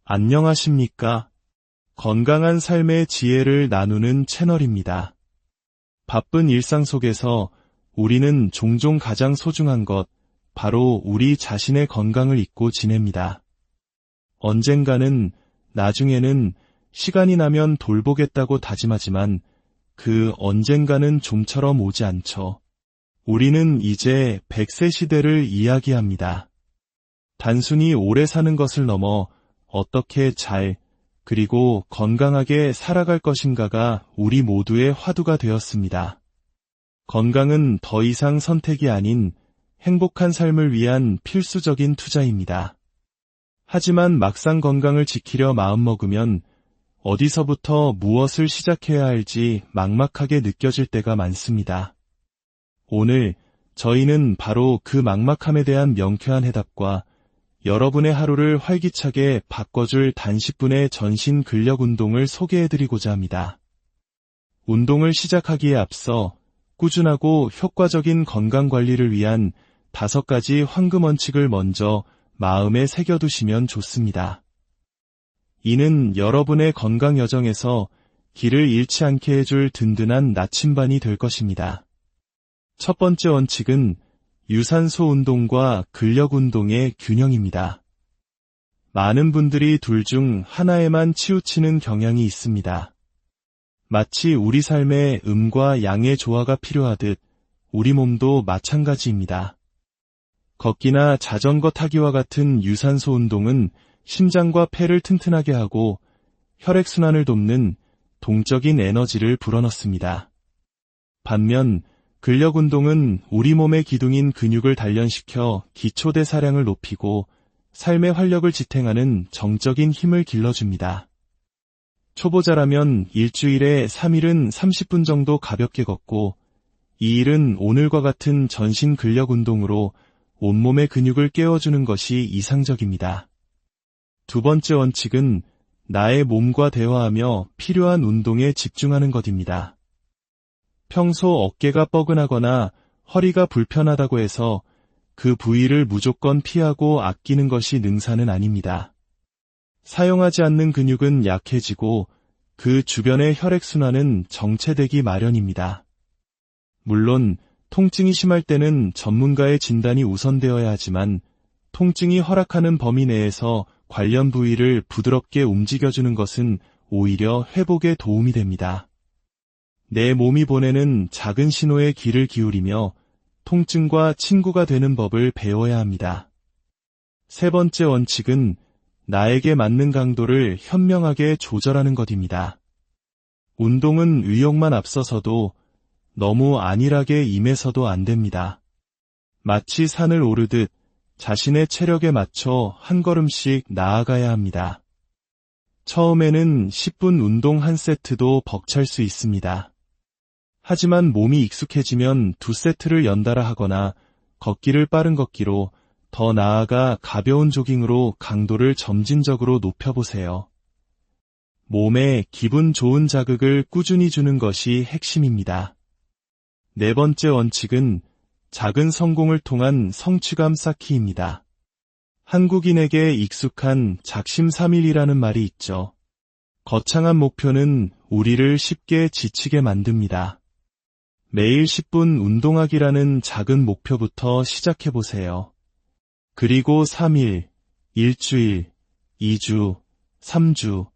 안녕하십니까? 건강한 삶의 지혜를 나누는 채널입니다. 바쁜 일상 속에서 우리는 종종 가장 소중한 것, 바로 우리 자신의 건강을 잊고 지냅니다. 언젠가는, 나중에는, 시간이 나면 돌보겠다고 다짐하지만 그 언젠가는 좀처럼 오지 않죠. 우리는 이제 100세 시대를 이야기합니다. 단순히 오래 사는 것을 넘어 어떻게 잘, 그리고 건강하게 살아갈 것인가가 우리 모두의 화두가 되었습니다. 건강은 더 이상 선택이 아닌 행복한 삶을 위한 필수적인 투자입니다. 하지만 막상 건강을 지키려 마음먹으면 어디서부터 무엇을 시작해야 할지 막막하게 느껴질 때가 많습니다. 오늘 저희는 바로 그 막막함에 대한 명쾌한 해답과 여러분의 하루를 활기차게 바꿔줄 단 10분의 전신 근력 운동을 소개해드리고자 합니다. 운동을 시작하기에 앞서 꾸준하고 효과적인 건강관리를 위한 5가지 황금 원칙을 먼저 마음에 새겨두시면 좋습니다. 이는 여러분의 건강 여정에서 길을 잃지 않게 해줄 든든한 나침반이 될 것입니다. 첫 번째 원칙은 유산소 운동과 근력 운동의 균형입니다. 많은 분들이 둘 중 하나에만 치우치는 경향이 있습니다. 마치 우리 삶에 음과 양의 조화가 필요하듯 우리 몸도 마찬가지입니다. 걷기나 자전거 타기와 같은 유산소 운동은 심장과 폐를 튼튼하게 하고 혈액순환을 돕는 동적인 에너지를 불어넣습니다. 반면 근력 운동은 우리 몸의 기둥인 근육을 단련시켜 기초대사량을 높이고 삶의 활력을 지탱하는 정적인 힘을 길러줍니다. 초보자라면 일주일에 3일은 30분 정도 가볍게 걷고 2일은 오늘과 같은 전신 근력 운동으로 온몸의 근육을 깨워주는 것이 이상적입니다. 두 번째 원칙은 나의 몸과 대화하며 필요한 운동에 집중하는 것입니다. 평소 어깨가 뻐근하거나 허리가 불편하다고 해서 그 부위를 무조건 피하고 아끼는 것이 능사는 아닙니다. 사용하지 않는 근육은 약해지고 그 주변의 혈액순환은 정체되기 마련입니다. 물론 통증이 심할 때는 전문가의 진단이 우선되어야 하지만 통증이 허락하는 범위 내에서 관련 부위를 부드럽게 움직여주는 것은 오히려 회복에 도움이 됩니다. 내 몸이 보내는 작은 신호에 귀를 기울이며 통증과 친구가 되는 법을 배워야 합니다. 세 번째 원칙은 나에게 맞는 강도를 현명하게 조절하는 것입니다. 운동은 의욕만 앞서서도 너무 안일하게 임해서도 안 됩니다. 마치 산을 오르듯 자신의 체력에 맞춰 한 걸음씩 나아가야 합니다. 처음에는 10분 운동 한 세트도 벅찰 수 있습니다. 하지만 몸이 익숙해지면 2세트를 연달아 하거나 걷기를 빠른 걷기로, 더 나아가 가벼운 조깅으로 강도를 점진적으로 높여보세요. 몸에 기분 좋은 자극을 꾸준히 주는 것이 핵심입니다. 네 번째 원칙은 작은 성공을 통한 성취감 쌓기입니다. 한국인에게 익숙한 작심삼일이라는 말이 있죠. 거창한 목표는 우리를 쉽게 지치게 만듭니다. 매일 10분 운동하기라는 작은 목표부터 시작해보세요. 그리고 3일, 일주일, 2주, 3주,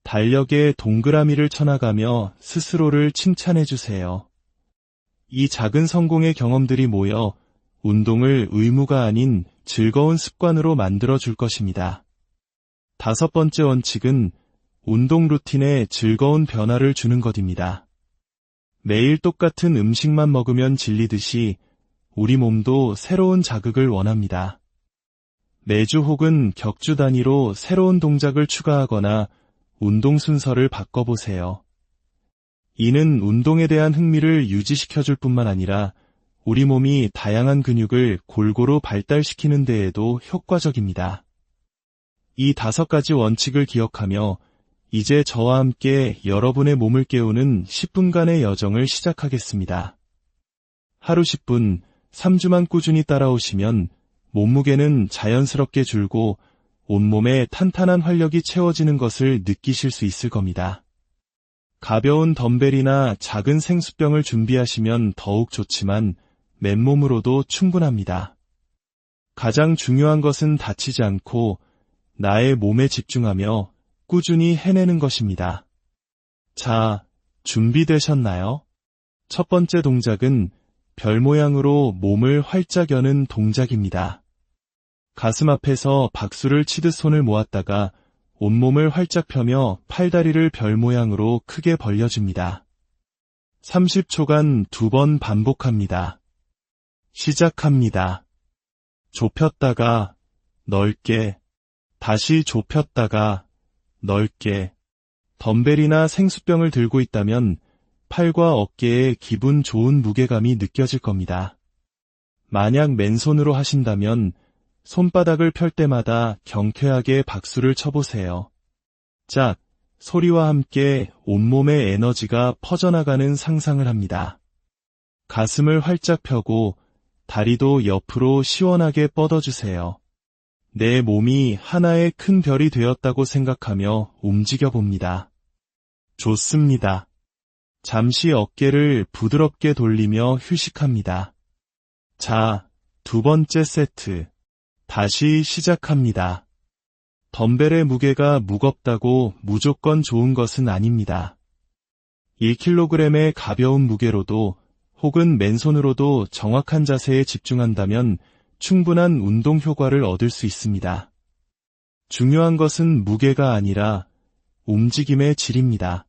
달력에 동그라미를 쳐나가며 스스로를 칭찬해주세요. 이 작은 성공의 경험들이 모여 운동을 의무가 아닌 즐거운 습관으로 만들어줄 것입니다. 5번째 원칙은 운동 루틴에 즐거운 변화를 주는 것입니다. 매일 똑같은 음식만 먹으면 질리듯이 우리 몸도 새로운 자극을 원합니다. 매주 혹은 격주 단위로 새로운 동작을 추가하거나 운동 순서를 바꿔보세요. 이는 운동에 대한 흥미를 유지시켜줄 뿐만 아니라 우리 몸이 다양한 근육을 골고루 발달시키는 데에도 효과적입니다. 이 5가지 원칙을 기억하며 이제 저와 함께 여러분의 몸을 깨우는 10분간의 여정을 시작하겠습니다. 하루 10분, 3주만 꾸준히 따라오시면 몸무게는 자연스럽게 줄고 온몸에 탄탄한 활력이 채워지는 것을 느끼실 수 있을 겁니다. 가벼운 덤벨이나 작은 생수병을 준비하시면 더욱 좋지만 맨몸으로도 충분합니다. 가장 중요한 것은 다치지 않고 나의 몸에 집중하며 꾸준히 해내는 것입니다. 자, 준비되셨나요? 첫 번째 동작은 별 모양으로 몸을 활짝 여는 동작입니다. 가슴 앞에서 박수를 치듯 손을 모았다가 온몸을 활짝 펴며 팔다리를 별 모양으로 크게 벌려줍니다. 30초간 2번 반복합니다. 시작합니다. 좁혔다가 넓게, 다시 좁혔다가 넓게. 덤벨이나 생수병을 들고 있다면 팔과 어깨에 기분 좋은 무게감이 느껴질 겁니다. 만약 맨손으로 하신다면 손바닥을 펼 때마다 경쾌하게 박수를 쳐보세요. 짝, 소리와 함께 온몸의 에너지가 퍼져나가는 상상을 합니다. 가슴을 활짝 펴고 다리도 옆으로 시원하게 뻗어주세요. 내 몸이 하나의 큰 별이 되었다고 생각하며 움직여 봅니다. 좋습니다. 잠시 어깨를 부드럽게 돌리며 휴식합니다. 자, 2번째 세트. 다시 시작합니다. 덤벨의 무게가 무겁다고 무조건 좋은 것은 아닙니다. 1kg의 가벼운 무게로도 혹은 맨손으로도 정확한 자세에 집중한다면 충분한 운동 효과를 얻을 수 있습니다. 중요한 것은 무게가 아니라 움직임의 질입니다.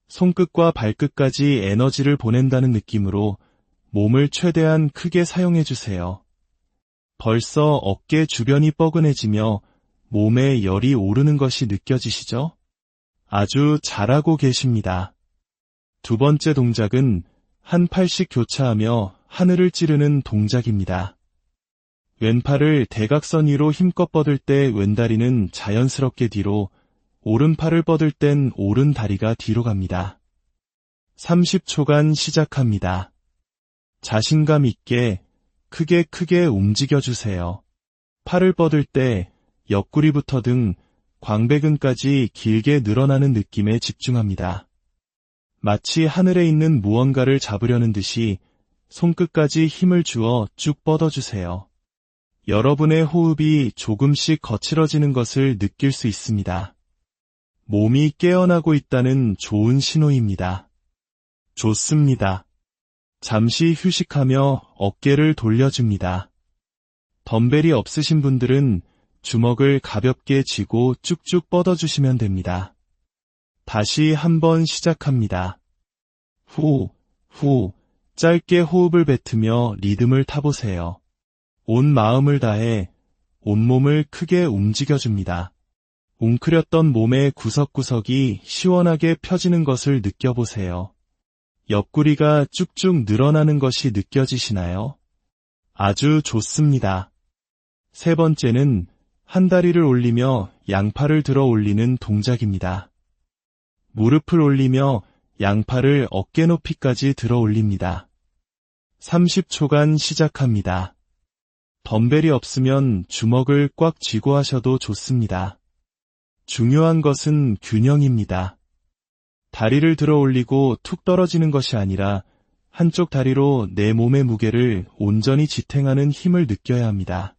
손끝과 발끝까지 에너지를 보낸다는 느낌으로 몸을 최대한 크게 사용해주세요. 벌써 어깨 주변이 뻐근해지며 몸에 열이 오르는 것이 느껴지시죠? 아주 잘하고 계십니다. 두 번째 동작은 한 팔씩 교차하며 하늘을 찌르는 동작입니다. 왼팔을 대각선 위로 힘껏 뻗을 때 왼다리는 자연스럽게 뒤로, 오른팔을 뻗을 땐 오른 다리가 뒤로 갑니다. 30초간 시작합니다. 자신감 있게 크게 움직여주세요. 팔을 뻗을 때 옆구리부터 등 광배근까지 길게 늘어나는 느낌에 집중합니다. 마치 하늘에 있는 무언가를 잡으려는 듯이 손끝까지 힘을 주어 쭉 뻗어주세요. 여러분의 호흡이 조금씩 거칠어지는 것을 느낄 수 있습니다. 몸이 깨어나고 있다는 좋은 신호입니다. 좋습니다. 잠시 휴식하며 어깨를 돌려줍니다. 덤벨이 없으신 분들은 주먹을 가볍게 쥐고 쭉쭉 뻗어주시면 됩니다. 다시 한번 시작합니다. 후, 짧게 호흡을 뱉으며 리듬을 타보세요. 온 마음을 다해 온몸을 크게 움직여줍니다. 웅크렸던 몸의 구석구석이 시원하게 펴지는 것을 느껴보세요. 옆구리가 쭉쭉 늘어나는 것이 느껴지시나요? 아주 좋습니다. 세 번째는 한 다리를 올리며 양팔을 들어 올리는 동작입니다. 무릎을 올리며 양팔을 어깨 높이까지 들어 올립니다. 30초간 시작합니다. 덤벨이 없으면 주먹을 꽉 쥐고 하셔도 좋습니다. 중요한 것은 균형입니다. 다리를 들어 올리고 툭 떨어지는 것이 아니라 한쪽 다리로 내 몸의 무게를 온전히 지탱하는 힘을 느껴야 합니다.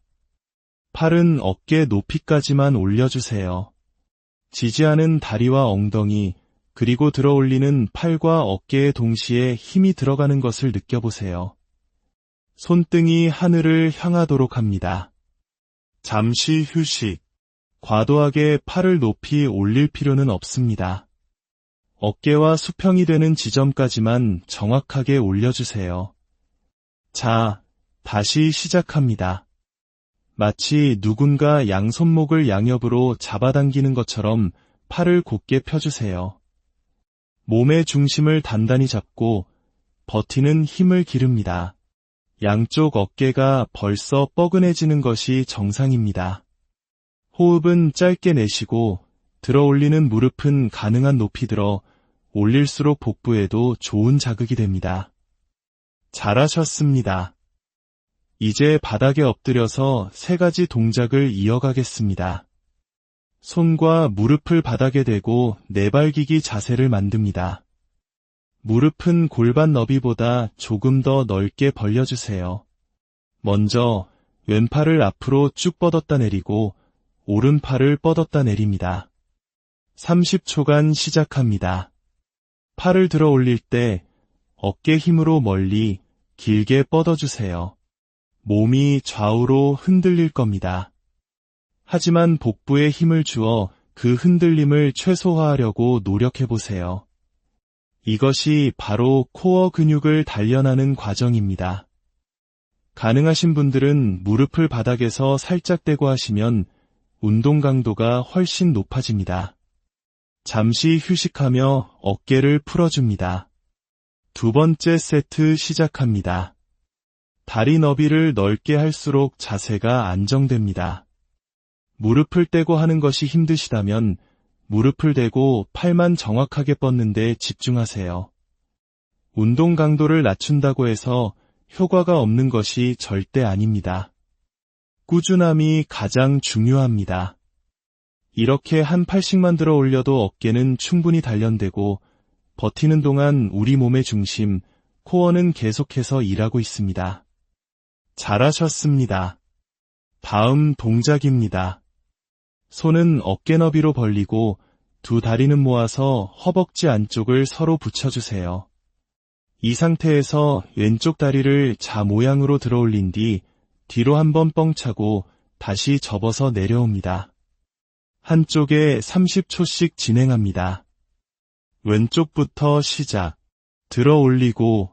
팔은 어깨 높이까지만 올려주세요. 지지하는 다리와 엉덩이, 그리고 들어 올리는 팔과 어깨에 동시에 힘이 들어가는 것을 느껴보세요. 손등이 하늘을 향하도록 합니다. 잠시 휴식. 과도하게 팔을 높이 올릴 필요는 없습니다. 어깨와 수평이 되는 지점까지만 정확하게 올려주세요. 자, 다시 시작합니다. 마치 누군가 양손목을 양옆으로 잡아당기는 것처럼 팔을 곧게 펴주세요. 몸의 중심을 단단히 잡고 버티는 힘을 기릅니다. 양쪽 어깨가 벌써 뻐근해지는 것이 정상입니다. 호흡은 짧게 내쉬고 들어 올리는 무릎은 가능한 높이 들어 올릴수록 복부에도 좋은 자극이 됩니다. 잘하셨습니다. 이제 바닥에 엎드려서 3가지 동작을 이어가겠습니다. 손과 무릎을 바닥에 대고 내발기기 자세를 만듭니다. 무릎은 골반 너비보다 조금 더 넓게 벌려주세요. 먼저 왼팔을 앞으로 쭉 뻗었다 내리고 오른팔을 뻗었다 내립니다. 30초간 시작합니다. 팔을 들어 올릴 때 어깨 힘으로 멀리 길게 뻗어주세요. 몸이 좌우로 흔들릴 겁니다. 하지만 복부에 힘을 주어 그 흔들림을 최소화하려고 노력해보세요. 이것이 바로 코어 근육을 단련하는 과정입니다. 가능하신 분들은 무릎을 바닥에서 살짝 대고 하시면 운동 강도가 훨씬 높아집니다. 잠시 휴식하며 어깨를 풀어줍니다. 두 번째 세트 시작합니다. 다리 너비를 넓게 할수록 자세가 안정됩니다. 무릎을 떼고 하는 것이 힘드시다면 무릎을 대고 팔만 정확하게 뻗는 데 집중하세요. 운동 강도를 낮춘다고 해서 효과가 없는 것이 절대 아닙니다. 꾸준함이 가장 중요합니다. 이렇게 한 팔씩만 들어 올려도 어깨는 충분히 단련되고 버티는 동안 우리 몸의 중심, 코어는 계속해서 일하고 있습니다. 잘하셨습니다. 다음 동작입니다. 손은 어깨 너비로 벌리고 두 다리는 모아서 허벅지 안쪽을 서로 붙여주세요. 이 상태에서 왼쪽 다리를 자 모양으로 들어 올린 뒤 뒤로 한번 뻥 차고 다시 접어서 내려옵니다. 한쪽에 30초씩 진행합니다. 왼쪽부터 시작. 들어 올리고,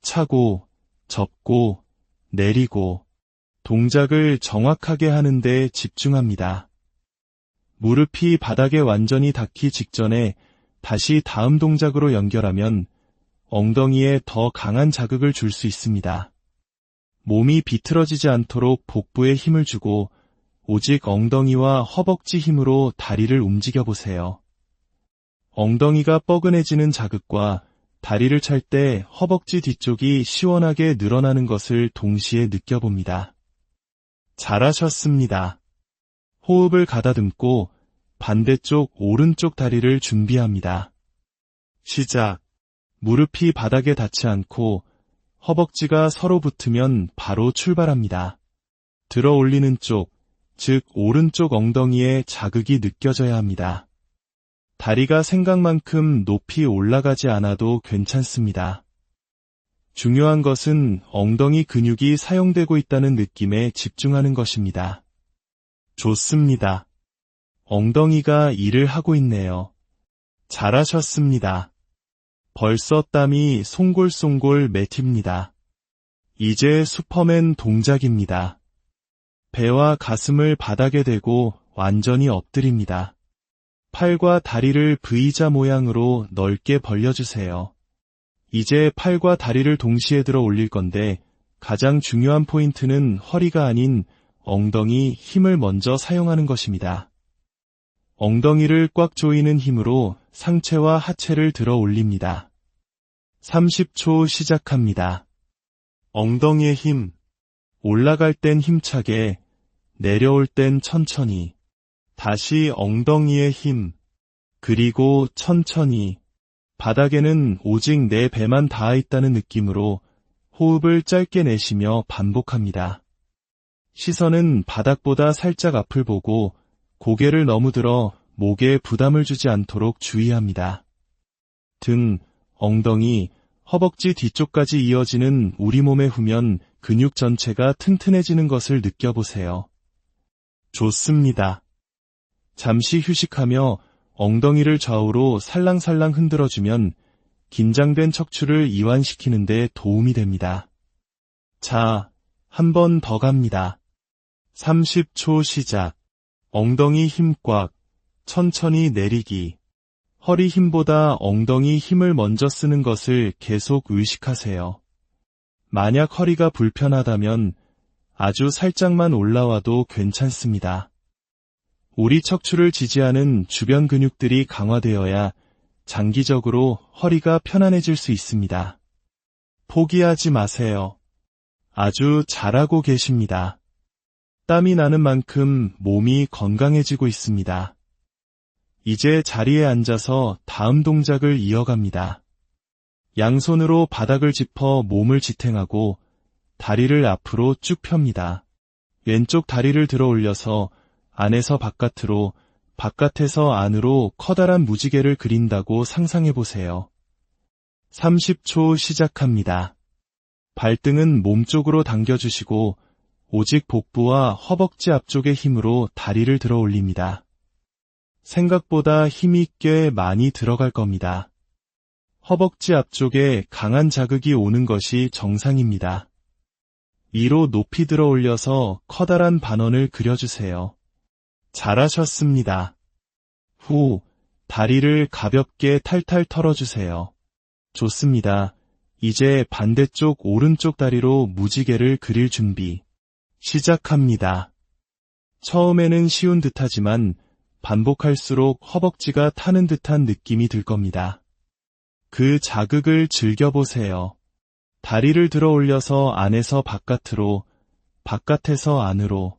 차고, 접고, 내리고, 동작을 정확하게 하는 데 집중합니다. 무릎이 바닥에 완전히 닿기 직전에 다시 다음 동작으로 연결하면 엉덩이에 더 강한 자극을 줄 수 있습니다. 몸이 비틀어지지 않도록 복부에 힘을 주고 오직 엉덩이와 허벅지 힘으로 다리를 움직여 보세요. 엉덩이가 뻐근해지는 자극과 다리를 찰 때 허벅지 뒤쪽이 시원하게 늘어나는 것을 동시에 느껴봅니다. 잘하셨습니다. 호흡을 가다듬고 반대쪽 오른쪽 다리를 준비합니다. 시작. 무릎이 바닥에 닿지 않고 허벅지가 서로 붙으면 바로 출발합니다. 들어 올리는 쪽, 즉 오른쪽 엉덩이에 자극이 느껴져야 합니다. 다리가 생각만큼 높이 올라가지 않아도 괜찮습니다. 중요한 것은 엉덩이 근육이 사용되고 있다는 느낌에 집중하는 것입니다. 좋습니다. 엉덩이가 일을 하고 있네요. 잘하셨습니다. 벌써 땀이 송골송골 맺힙니다. 이제 슈퍼맨 동작입니다. 배와 가슴을 바닥에 대고 완전히 엎드립니다. 팔과 다리를 V자 모양으로 넓게 벌려주세요. 이제 팔과 다리를 동시에 들어 올릴 건데 가장 중요한 포인트는 허리가 아닌 엉덩이 힘을 먼저 사용하는 것입니다. 엉덩이를 꽉 조이는 힘으로 상체와 하체를 들어 올립니다. 30초 시작합니다. 엉덩이의 힘. 올라갈 땐 힘차게, 내려올 땐 천천히. 다시 엉덩이의 힘. 그리고 천천히. 바닥에는 오직 내 배만 닿아 있다는 느낌으로 호흡을 짧게 내쉬며 반복합니다. 시선은 바닥보다 살짝 앞을 보고 고개를 너무 들어 목에 부담을 주지 않도록 주의합니다. 등, 엉덩이, 허벅지 뒤쪽까지 이어지는 우리 몸의 후면 근육 전체가 튼튼해지는 것을 느껴보세요. 좋습니다. 잠시 휴식하며 엉덩이를 좌우로 살랑살랑 흔들어주면 긴장된 척추를 이완시키는 데 도움이 됩니다. 자, 한 번 더 갑니다. 30초 시작. 엉덩이 힘 꽉, 천천히 내리기. 허리 힘보다 엉덩이 힘을 먼저 쓰는 것을 계속 의식하세요. 만약 허리가 불편하다면 아주 살짝만 올라와도 괜찮습니다. 우리 척추를 지지하는 주변 근육들이 강화되어야 장기적으로 허리가 편안해질 수 있습니다. 포기하지 마세요. 아주 잘하고 계십니다. 땀이 나는 만큼 몸이 건강해지고 있습니다. 이제 자리에 앉아서 다음 동작을 이어갑니다. 양손으로 바닥을 짚어 몸을 지탱하고 다리를 앞으로 쭉 펴니다. 왼쪽 다리를 들어 올려서 안에서 바깥으로, 바깥에서 안으로 커다란 무지개를 그린다고 상상해 보세요. 30초 시작합니다. 발등은 몸쪽으로 당겨주시고 오직 복부와 허벅지 앞쪽의 힘으로 다리를 들어 올립니다. 생각보다 힘이 꽤 많이 들어갈 겁니다. 허벅지 앞쪽에 강한 자극이 오는 것이 정상입니다. 위로 높이 들어 올려서 커다란 반원을 그려주세요. 잘하셨습니다. 후, 다리를 가볍게 탈탈 털어주세요. 좋습니다. 이제 반대쪽 오른쪽 다리로 무지개를 그릴 준비. 시작합니다. 처음에는 쉬운 듯하지만 반복할수록 허벅지가 타는 듯한 느낌이 들 겁니다. 그 자극을 즐겨보세요. 다리를 들어 올려서 안에서 바깥으로, 바깥에서 안으로.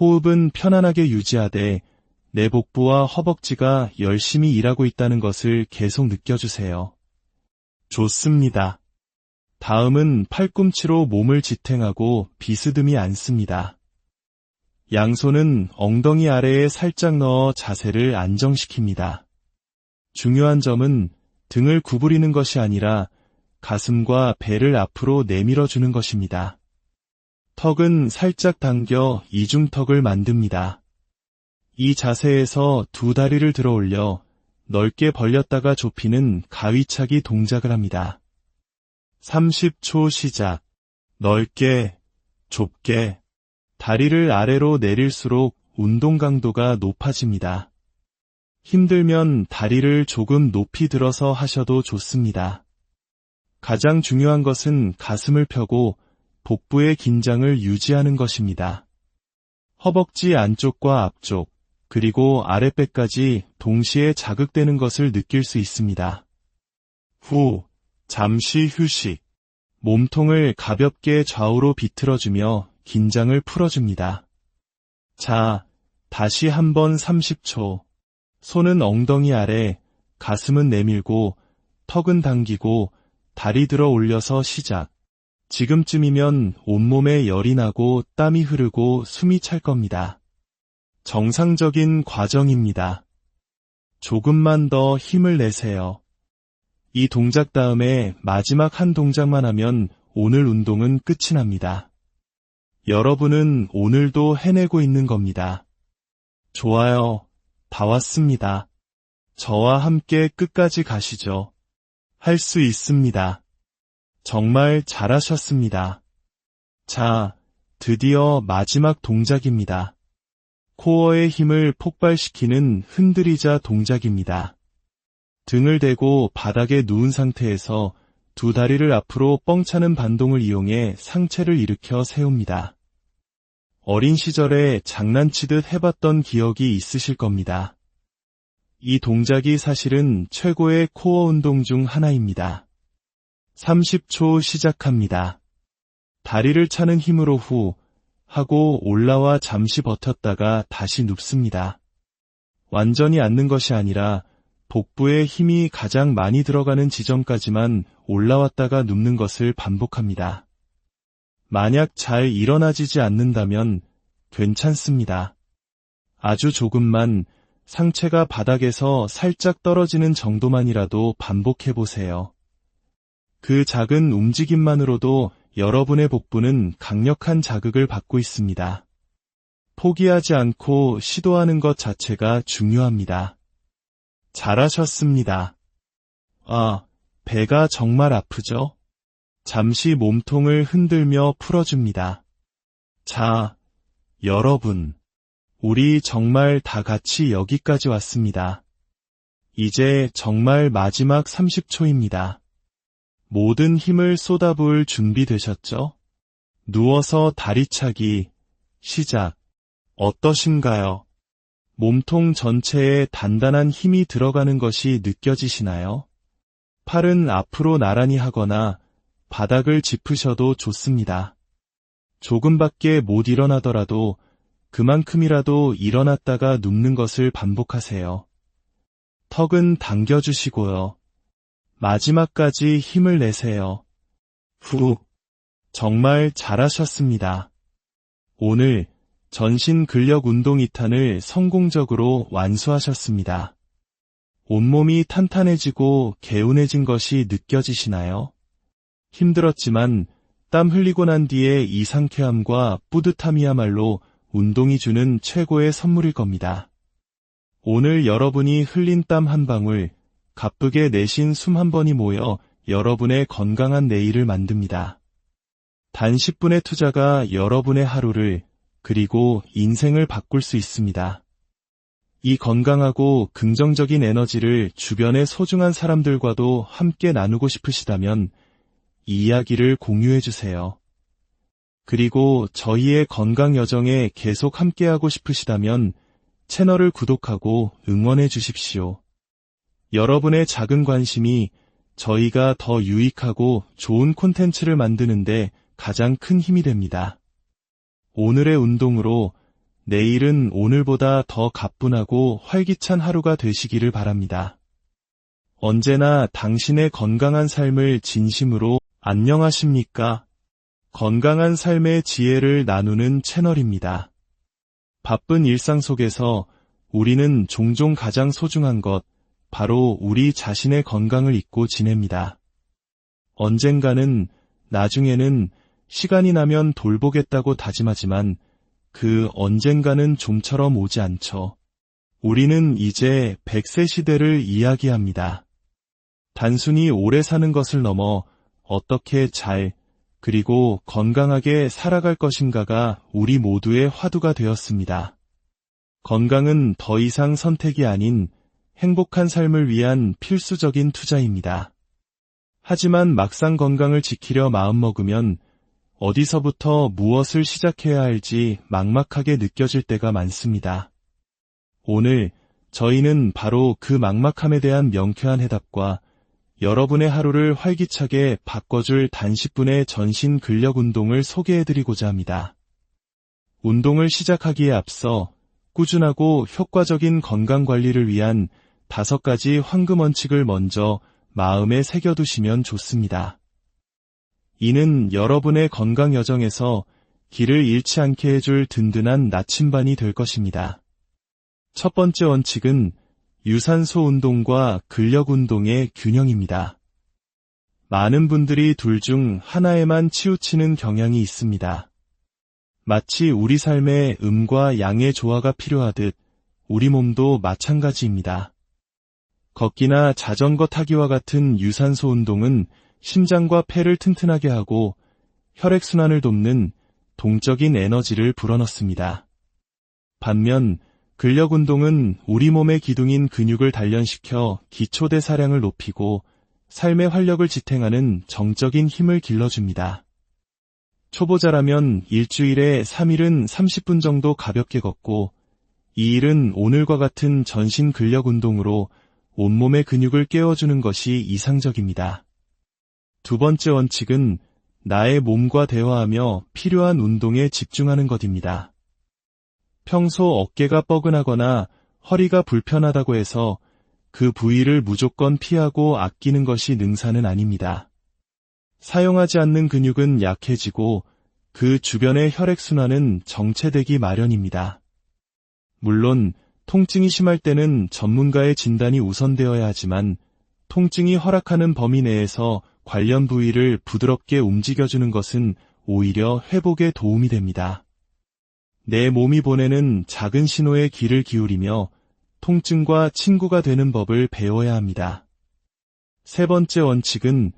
호흡은 편안하게 유지하되 내 복부와 허벅지가 열심히 일하고 있다는 것을 계속 느껴주세요. 좋습니다. 다음은 팔꿈치로 몸을 지탱하고 비스듬히 앉습니다. 양손은 엉덩이 아래에 살짝 넣어 자세를 안정시킵니다. 중요한 점은 등을 구부리는 것이 아니라 가슴과 배를 앞으로 내밀어 주는 것입니다. 턱은 살짝 당겨 이중턱을 만듭니다. 이 자세에서 두 다리를 들어 올려 넓게 벌렸다가 좁히는 가위차기 동작을 합니다. 30초 시작. 넓게, 좁게. 다리를 아래로 내릴수록 운동 강도가 높아집니다. 힘들면 다리를 조금 높이 들어서 하셔도 좋습니다. 가장 중요한 것은 가슴을 펴고 복부의 긴장을 유지하는 것입니다. 허벅지 안쪽과 앞쪽, 그리고 아랫배까지 동시에 자극되는 것을 느낄 수 있습니다. 후, 잠시 휴식. 몸통을 가볍게 좌우로 비틀어주며 긴장을 풀어줍니다. 자, 다시 한번 30초. 손은 엉덩이 아래, 가슴은 내밀고, 턱은 당기고, 다리 들어 올려서 시작. 지금쯤이면 온몸에 열이 나고 땀이 흐르고 숨이 찰 겁니다. 정상적인 과정입니다. 조금만 더 힘을 내세요. 이 동작 다음에 마지막 한 동작만 하면 오늘 운동은 끝이 납니다. 여러분은 오늘도 해내고 있는 겁니다. 좋아요. 다 왔습니다. 저와 함께 끝까지 가시죠. 할 수 있습니다. 정말 잘하셨습니다. 자, 드디어 마지막 동작입니다. 코어의 힘을 폭발시키는 흔들이자 동작입니다. 등을 대고 바닥에 누운 상태에서 두 다리를 앞으로 뻥 차는 반동을 이용해 상체를 일으켜 세웁니다. 어린 시절에 장난치듯 해봤던 기억이 있으실 겁니다. 이 동작이 사실은 최고의 코어 운동 중 하나입니다. 30초 시작합니다. 다리를 차는 힘으로 후 하고 올라와 잠시 버텼다가 다시 눕습니다. 완전히 앉는 것이 아니라 복부에 힘이 가장 많이 들어가는 지점까지만 올라왔다가 눕는 것을 반복합니다. 만약 잘 일어나지지 않는다면 괜찮습니다. 아주 조금만 상체가 바닥에서 살짝 떨어지는 정도만이라도 반복해보세요. 그 작은 움직임만으로도 여러분의 복부는 강력한 자극을 받고 있습니다. 포기하지 않고 시도하는 것 자체가 중요합니다. 잘하셨습니다. 아, 배가 정말 아프죠? 잠시 몸통을 흔들며 풀어줍니다. 자, 여러분, 우리 정말 다 같이 여기까지 왔습니다. 이제 정말 마지막 30초입니다. 모든 힘을 쏟아부을 준비되셨죠? 누워서 다리차기, 시작. 어떠신가요? 몸통 전체에 단단한 힘이 들어가는 것이 느껴지시나요? 팔은 앞으로 나란히 하거나 바닥을 짚으셔도 좋습니다. 조금밖에 못 일어나더라도 그만큼이라도 일어났다가 눕는 것을 반복하세요. 턱은 당겨주시고요. 마지막까지 힘을 내세요. 후. 정말 잘하셨습니다. 오늘 전신 근력 운동 2탄을 성공적으로 완수하셨습니다. 온몸이 탄탄해지고 개운해진 것이 느껴지시나요? 힘들었지만 땀 흘리고 난 뒤에 이 상쾌함과 뿌듯함이야말로 운동이 주는 최고의 선물일 겁니다. 오늘 여러분이 흘린 땀 한 방울, 가쁘게 내쉰 숨 한 번이 모여 여러분의 건강한 내일을 만듭니다. 단 10분의 투자가 여러분의 하루를, 그리고 인생을 바꿀 수 있습니다. 이 건강하고 긍정적인 에너지를 주변의 소중한 사람들과도 함께 나누고 싶으시다면 이 이야기를 공유해주세요. 그리고 저희의 건강 여정에 계속 함께하고 싶으시다면 채널을 구독하고 응원해 주십시오. 여러분의 작은 관심이 저희가 더 유익하고 좋은 콘텐츠를 만드는데 가장 큰 힘이 됩니다. 오늘의 운동으로 내일은 오늘보다 더 가뿐하고 활기찬 하루가 되시기를 바랍니다. 언제나 당신의 건강한 삶을 진심으로 안녕하십니까? 건강한 삶의 지혜를 나누는 채널입니다. 바쁜 일상 속에서 우리는 종종 가장 소중한 것, 바로 우리 자신의 건강을 잊고 지냅니다. 언젠가는, 나중에는, 시간이 나면 돌보겠다고 다짐하지만 그 언젠가는 좀처럼 오지 않죠. 우리는 이제 100세 시대를 이야기합니다. 단순히 오래 사는 것을 넘어 어떻게 잘, 그리고 건강하게 살아갈 것인가가 우리 모두의 화두가 되었습니다. 건강은 더 이상 선택이 아닌 행복한 삶을 위한 필수적인 투자입니다. 하지만 막상 건강을 지키려 마음먹으면 어디서부터 무엇을 시작해야 할지 막막하게 느껴질 때가 많습니다. 오늘 저희는 바로 그 막막함에 대한 명쾌한 해답과 여러분의 하루를 활기차게 바꿔줄 단 10분의 전신 근력 운동을 소개해드리고자 합니다. 운동을 시작하기에 앞서 꾸준하고 효과적인 건강관리를 위한 5가지 황금 원칙을 먼저 마음에 새겨두시면 좋습니다. 이는 여러분의 건강 여정에서 길을 잃지 않게 해줄 든든한 나침반이 될 것입니다. 첫 번째 원칙은 유산소 운동과 근력 운동의 균형입니다. 많은 분들이 둘 중 하나에만 치우치는 경향이 있습니다. 마치 우리 삶에 음과 양의 조화가 필요하듯 우리 몸도 마찬가지입니다. 걷기나 자전거 타기와 같은 유산소 운동은 심장과 폐를 튼튼하게 하고 혈액순환을 돕는 동적인 에너지를 불어넣습니다. 반면 근력 운동은 우리 몸의 기둥인 근육을 단련시켜 기초대사량을 높이고 삶의 활력을 지탱하는 정적인 힘을 길러줍니다. 초보자라면 일주일에 3일은 30분 정도 가볍게 걷고 2일은 오늘과 같은 전신 근력 운동으로 온몸의 근육을 깨워주는 것이 이상적입니다. 두 번째 원칙은 나의 몸과 대화하며 필요한 운동에 집중하는 것입니다. 평소 어깨가 뻐근하거나 허리가 불편하다고 해서 그 부위를 무조건 피하고 아끼는 것이 능사는 아닙니다. 사용하지 않는 근육은 약해지고 그 주변의 혈액순환은 정체되기 마련입니다. 물론 통증이 심할 때는 전문가의 진단이 우선되어야 하지만 통증이 허락하는 범위 내에서 관련 부위를 부드럽게 움직여주는 것은 오히려 회복에 도움이 됩니다. 내 몸이 보내는 작은 신호에 귀를 기울이며 통증과 친구가 되는 법을 배워야 합니다. 세 번째 원칙은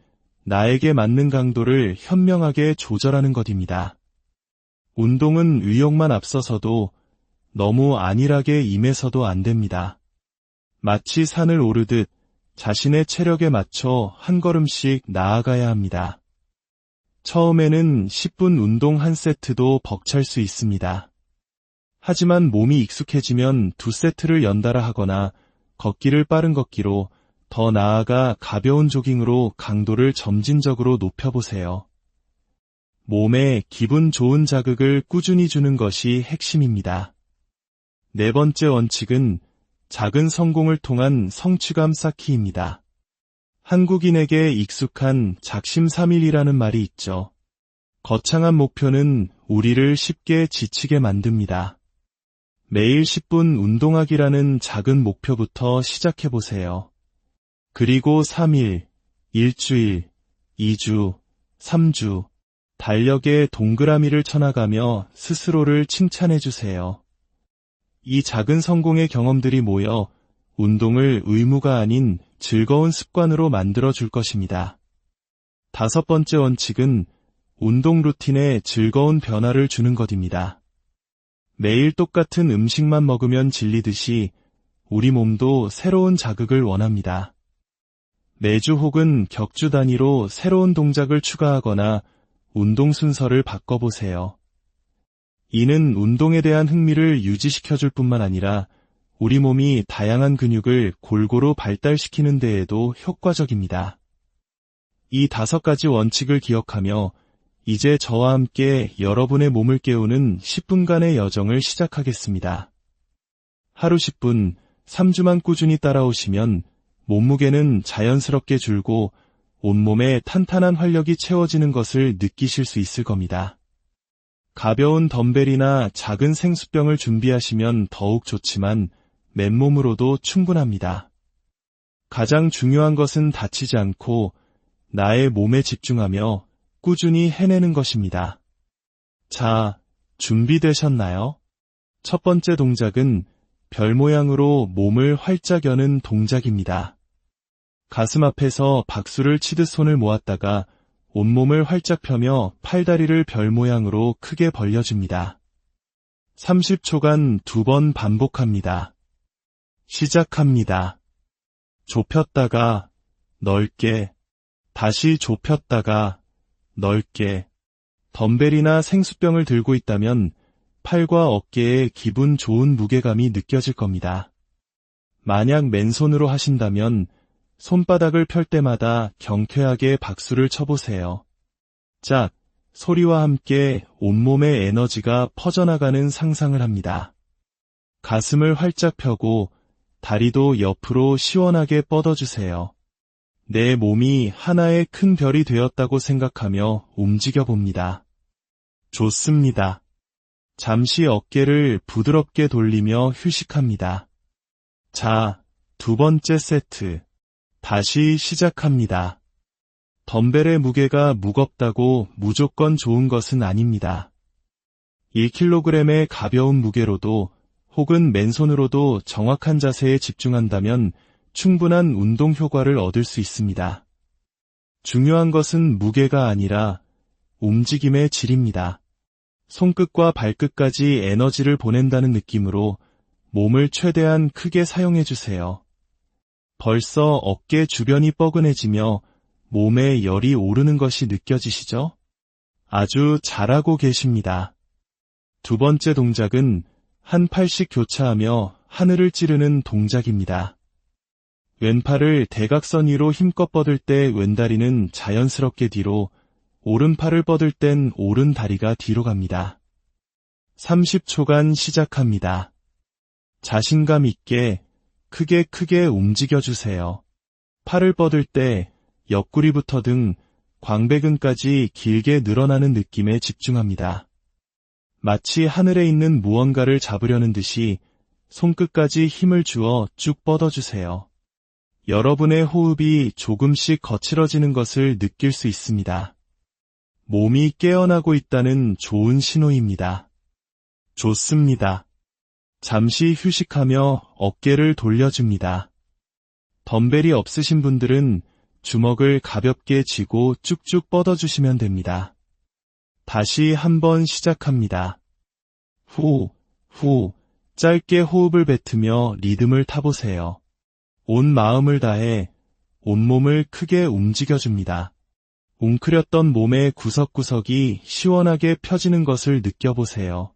나에게 맞는 강도를 현명하게 조절하는 것입니다. 운동은 의욕만 앞서서도 너무 안일하게 임해서도 안 됩니다. 마치 산을 오르듯 자신의 체력에 맞춰 한 걸음씩 나아가야 합니다. 처음에는 10분 운동 한 세트도 벅찰 수 있습니다. 하지만 몸이 익숙해지면 2세트를 연달아 하거나 걷기를 빠른 걷기로, 더 나아가 가벼운 조깅으로 강도를 점진적으로 높여보세요. 몸에 기분 좋은 자극을 꾸준히 주는 것이 핵심입니다. 네 번째 원칙은 작은 성공을 통한 성취감 쌓기입니다. 한국인에게 익숙한 작심삼일이라는 말이 있죠. 거창한 목표는 우리를 쉽게 지치게 만듭니다. 매일 10분 운동하기라는 작은 목표부터 시작해보세요. 그리고 3일, 일주일, 2주, 3주, 달력에 동그라미를 쳐나가며 스스로를 칭찬해주세요. 이 작은 성공의 경험들이 모여 운동을 의무가 아닌 즐거운 습관으로 만들어줄 것입니다. 5번째 원칙은 운동 루틴에 즐거운 변화를 주는 것입니다. 매일 똑같은 음식만 먹으면 질리듯이 우리 몸도 새로운 자극을 원합니다. 매주 혹은 격주 단위로 새로운 동작을 추가하거나 운동 순서를 바꿔보세요. 이는 운동에 대한 흥미를 유지시켜줄 뿐만 아니라 우리 몸이 다양한 근육을 골고루 발달시키는 데에도 효과적입니다. 이 5가지 원칙을 기억하며 이제 저와 함께 여러분의 몸을 깨우는 10분간의 여정을 시작하겠습니다. 하루 10분, 3주만 꾸준히 따라오시면 몸무게는 자연스럽게 줄고 온몸에 탄탄한 활력이 채워지는 것을 느끼실 수 있을 겁니다. 가벼운 덤벨이나 작은 생수병을 준비하시면 더욱 좋지만 맨몸으로도 충분합니다. 가장 중요한 것은 다치지 않고 나의 몸에 집중하며 꾸준히 해내는 것입니다. 자, 준비되셨나요? 첫 번째 동작은 별 모양으로 몸을 활짝 여는 동작입니다. 가슴 앞에서 박수를 치듯 손을 모았다가 온몸을 활짝 펴며 팔다리를 별 모양으로 크게 벌려줍니다. 30초간 2번 반복합니다. 시작합니다. 좁혔다가 넓게, 다시 좁혔다가 넓게. 덤벨이나 생수병을 들고 있다면 팔과 어깨에 기분 좋은 무게감이 느껴질 겁니다. 만약 맨손으로 하신다면 손바닥을 펼 때마다 경쾌하게 박수를 쳐보세요. 짝, 소리와 함께 온몸의 에너지가 퍼져나가는 상상을 합니다. 가슴을 활짝 펴고 다리도 옆으로 시원하게 뻗어주세요. 내 몸이 하나의 큰 별이 되었다고 생각하며 움직여봅니다. 좋습니다. 잠시 어깨를 부드럽게 돌리며 휴식합니다. 자, 2번째 세트. 다시 시작합니다. 덤벨의 무게가 무겁다고 무조건 좋은 것은 아닙니다. 1kg의 가벼운 무게로도 혹은 맨손으로도 정확한 자세에 집중한다면 충분한 운동 효과를 얻을 수 있습니다. 중요한 것은 무게가 아니라 움직임의 질입니다. 손끝과 발끝까지 에너지를 보낸다는 느낌으로 몸을 최대한 크게 사용해주세요. 벌써 어깨 주변이 뻐근해지며 몸에 열이 오르는 것이 느껴지시죠? 아주 잘하고 계십니다. 2번째 동작은 한 팔씩 교차하며 하늘을 찌르는 동작입니다. 왼팔을 대각선 위로 힘껏 뻗을 때 왼다리는 자연스럽게 뒤로, 오른팔을 뻗을 땐 오른다리가 뒤로 갑니다. 30초간 시작합니다. 자신감 있게 크게 움직여주세요. 팔을 뻗을 때 옆구리부터 등 광배근까지 길게 늘어나는 느낌에 집중합니다. 마치 하늘에 있는 무언가를 잡으려는 듯이 손끝까지 힘을 주어 쭉 뻗어주세요. 여러분의 호흡이 조금씩 거칠어지는 것을 느낄 수 있습니다. 몸이 깨어나고 있다는 좋은 신호입니다. 좋습니다. 잠시 휴식하며 어깨를 돌려줍니다. 덤벨이 없으신 분들은 주먹을 가볍게 쥐고 쭉쭉 뻗어주시면 됩니다. 다시 한번 시작합니다. 후, 짧게 호흡을 뱉으며 리듬을 타보세요. 온 마음을 다해 온몸을 크게 움직여줍니다. 웅크렸던 몸의 구석구석이 시원하게 펴지는 것을 느껴보세요.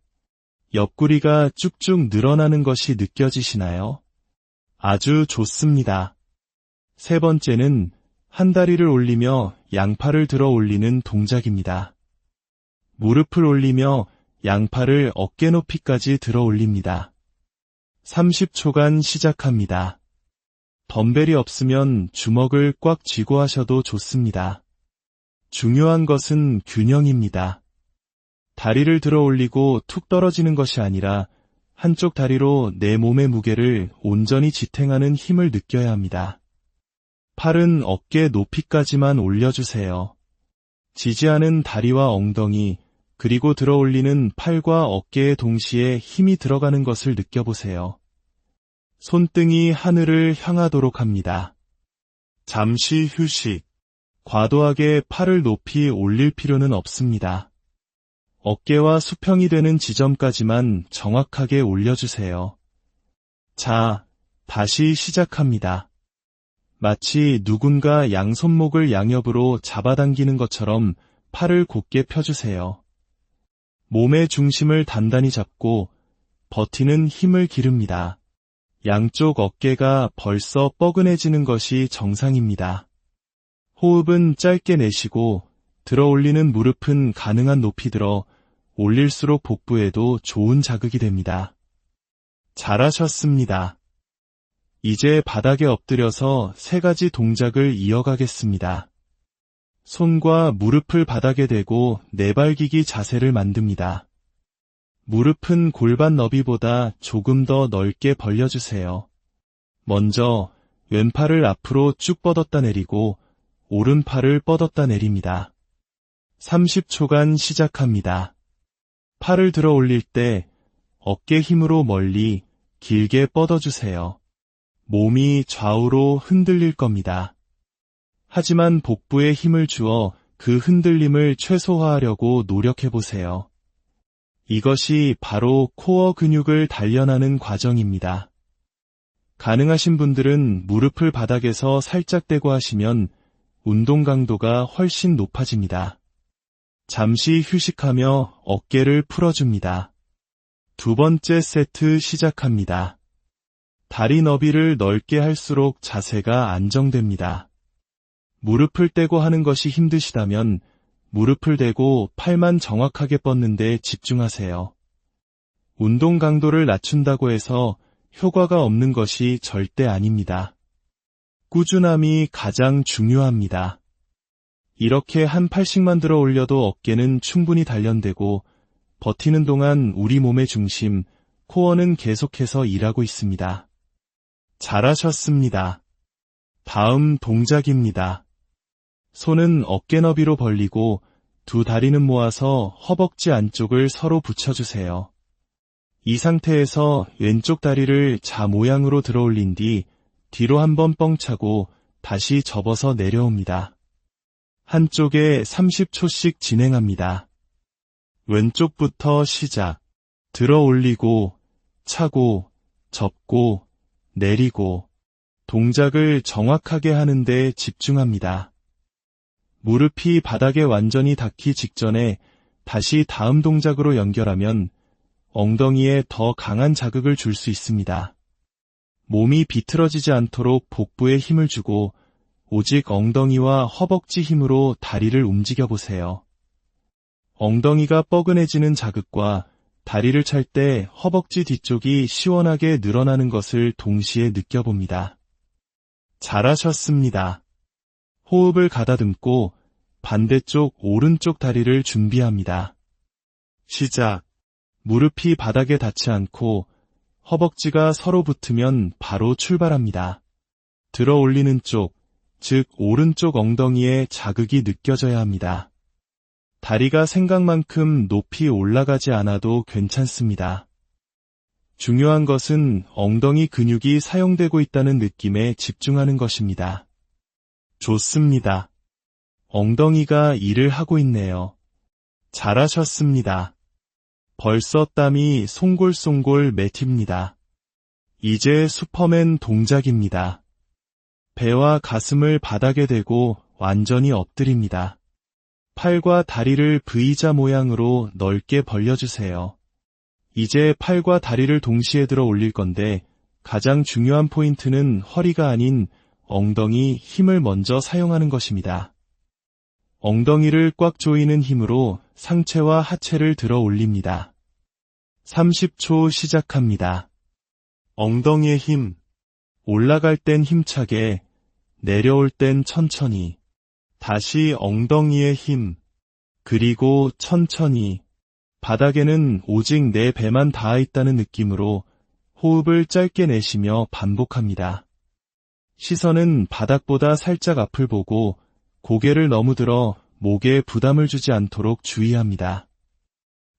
옆구리가 쭉쭉 늘어나는 것이 느껴지시나요? 아주 좋습니다. 3번째는 한 다리를 올리며 양팔을 들어 올리는 동작입니다. 무릎을 올리며 양팔을 어깨 높이까지 들어 올립니다. 30초간 시작합니다. 덤벨이 없으면 주먹을 꽉 쥐고 하셔도 좋습니다. 중요한 것은 균형입니다. 다리를 들어 올리고 툭 떨어지는 것이 아니라 한쪽 다리로 내 몸의 무게를 온전히 지탱하는 힘을 느껴야 합니다. 팔은 어깨 높이까지만 올려주세요. 지지하는 다리와 엉덩이, 그리고 들어 올리는 팔과 어깨에 동시에 힘이 들어가는 것을 느껴보세요. 손등이 하늘을 향하도록 합니다. 잠시 휴식. 과도하게 팔을 높이 올릴 필요는 없습니다. 어깨와 수평이 되는 지점까지만 정확하게 올려주세요. 자, 다시 시작합니다. 마치 누군가 양손목을 양옆으로 잡아당기는 것처럼 팔을 곧게 펴주세요. 몸의 중심을 단단히 잡고 버티는 힘을 기릅니다. 양쪽 어깨가 벌써 뻐근해지는 것이 정상입니다. 호흡은 짧게 내쉬고 들어 올리는 무릎은 가능한 높이 들어 올릴수록 복부에도 좋은 자극이 됩니다. 잘하셨습니다. 이제 바닥에 엎드려서 3가지 동작을 이어가겠습니다. 손과 무릎을 바닥에 대고 내발기기 자세를 만듭니다. 무릎은 골반 너비보다 조금 더 넓게 벌려주세요. 먼저 왼팔을 앞으로 쭉 뻗었다 내리고 오른팔을 뻗었다 내립니다. 30초간 시작합니다. 팔을 들어 올릴 때 어깨 힘으로 멀리 길게 뻗어주세요. 몸이 좌우로 흔들릴 겁니다. 하지만 복부에 힘을 주어 그 흔들림을 최소화하려고 노력해보세요. 이것이 바로 코어 근육을 단련하는 과정입니다. 가능하신 분들은 무릎을 바닥에서 살짝 대고 하시면 운동 강도가 훨씬 높아집니다. 잠시 휴식하며 어깨를 풀어줍니다. 2번째 세트 시작합니다. 다리 너비를 넓게 할수록 자세가 안정됩니다. 무릎을 떼고 하는 것이 힘드시다면 무릎을 대고 팔만 정확하게 뻗는 데 집중하세요. 운동 강도를 낮춘다고 해서 효과가 없는 것이 절대 아닙니다. 꾸준함이 가장 중요합니다. 이렇게 한 팔씩만 들어 올려도 어깨는 충분히 단련되고 버티는 동안 우리 몸의 중심, 코어는 계속해서 일하고 있습니다. 잘하셨습니다. 다음 동작입니다. 손은 어깨 너비로 벌리고 2 다리는 모아서 허벅지 안쪽을 서로 붙여주세요. 이 상태에서 왼쪽 다리를 자 모양으로 들어 올린 뒤 뒤로 한번 뻥 차고 다시 접어서 내려옵니다. 한쪽에 30초씩 진행합니다. 왼쪽부터 시작. 들어 올리고, 차고, 접고, 내리고, 동작을 정확하게 하는 데 집중합니다. 무릎이 바닥에 완전히 닿기 직전에 다시 다음 동작으로 연결하면 엉덩이에 더 강한 자극을 줄 수 있습니다. 몸이 비틀어지지 않도록 복부에 힘을 주고 오직 엉덩이와 허벅지 힘으로 다리를 움직여 보세요. 엉덩이가 뻐근해지는 자극과 다리를 찰 때 허벅지 뒤쪽이 시원하게 늘어나는 것을 동시에 느껴봅니다. 잘하셨습니다. 호흡을 가다듬고 반대쪽 오른쪽 다리를 준비합니다. 시작. 무릎이 바닥에 닿지 않고 허벅지가 서로 붙으면 바로 출발합니다. 들어 올리는 쪽, 즉 오른쪽 엉덩이에 자극이 느껴져야 합니다. 다리가 생각만큼 높이 올라가지 않아도 괜찮습니다. 중요한 것은 엉덩이 근육이 사용되고 있다는 느낌에 집중하는 것입니다. 좋습니다. 엉덩이가 일을 하고 있네요. 잘하셨습니다. 벌써 땀이 송골송골 맺힙니다. 이제 슈퍼맨 동작입니다. 배와 가슴을 바닥에 대고 완전히 엎드립니다. 팔과 다리를 V자 모양으로 넓게 벌려주세요. 이제 팔과 다리를 동시에 들어 올릴 건데 가장 중요한 포인트는 허리가 아닌 엉덩이 힘을 먼저 사용하는 것입니다. 엉덩이를 꽉 조이는 힘으로 상체와 하체를 들어 올립니다. 30초 시작합니다. 엉덩이의 힘. 올라갈 땐 힘차게, 내려올 땐 천천히. 다시 엉덩이의 힘. 그리고 천천히. 바닥에는 오직 내 배만 닿아 있다는 느낌으로 호흡을 짧게 내쉬며 반복합니다. 시선은 바닥보다 살짝 앞을 보고 고개를 너무 들어 목에 부담을 주지 않도록 주의합니다.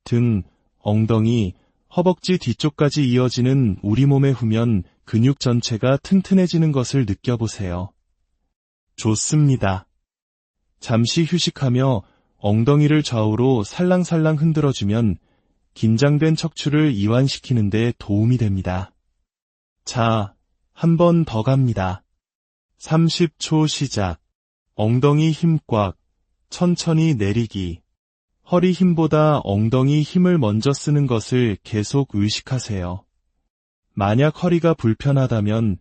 등, 엉덩이, 허벅지 뒤쪽까지 이어지는 우리 몸의 후면 근육 전체가 튼튼해지는 것을 느껴보세요. 좋습니다. 잠시 휴식하며 엉덩이를 좌우로 살랑살랑 흔들어주면 긴장된 척추를 이완시키는 데 도움이 됩니다. 자, 한 번 더 갑니다. 30초 시작. 엉덩이 힘 꽉, 천천히 내리기. 허리 힘보다 엉덩이 힘을 먼저 쓰는 것을 계속 의식하세요. 만약 허리가 불편하다면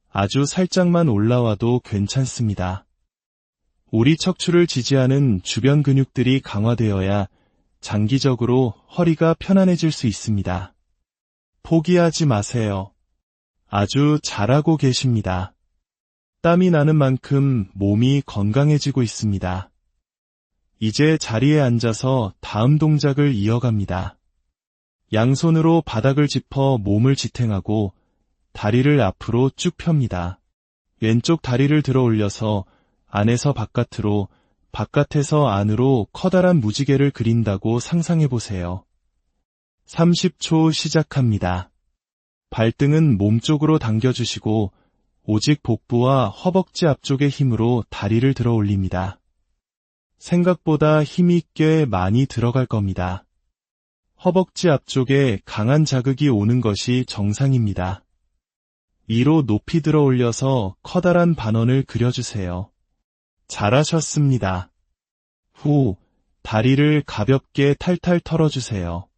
아주 살짝만 올라와도 괜찮습니다. 우리 척추를 지지하는 주변 근육들이 강화되어야 장기적으로 허리가 편안해질 수 있습니다. 포기하지 마세요. 아주 잘하고 계십니다. 땀이 나는 만큼 몸이 건강해지고 있습니다. 이제 자리에 앉아서 다음 동작을 이어갑니다. 양손으로 바닥을 짚어 몸을 지탱하고 다리를 앞으로 쭉 펴니다. 왼쪽 다리를 들어 올려서 안에서 바깥으로, 바깥에서 안으로 커다란 무지개를 그린다고 상상해 보세요. 30초 시작합니다. 발등은 몸쪽으로 당겨주시고 오직 복부와 허벅지 앞쪽의 힘으로 다리를 들어 올립니다. 생각보다 힘이 꽤 많이 들어갈 겁니다. 허벅지 앞쪽에 강한 자극이 오는 것이 정상입니다. 위로 높이 들어 올려서 커다란 반원을 그려주세요. 잘하셨습니다. 후, 다리를 가볍게 탈탈 털어주세요.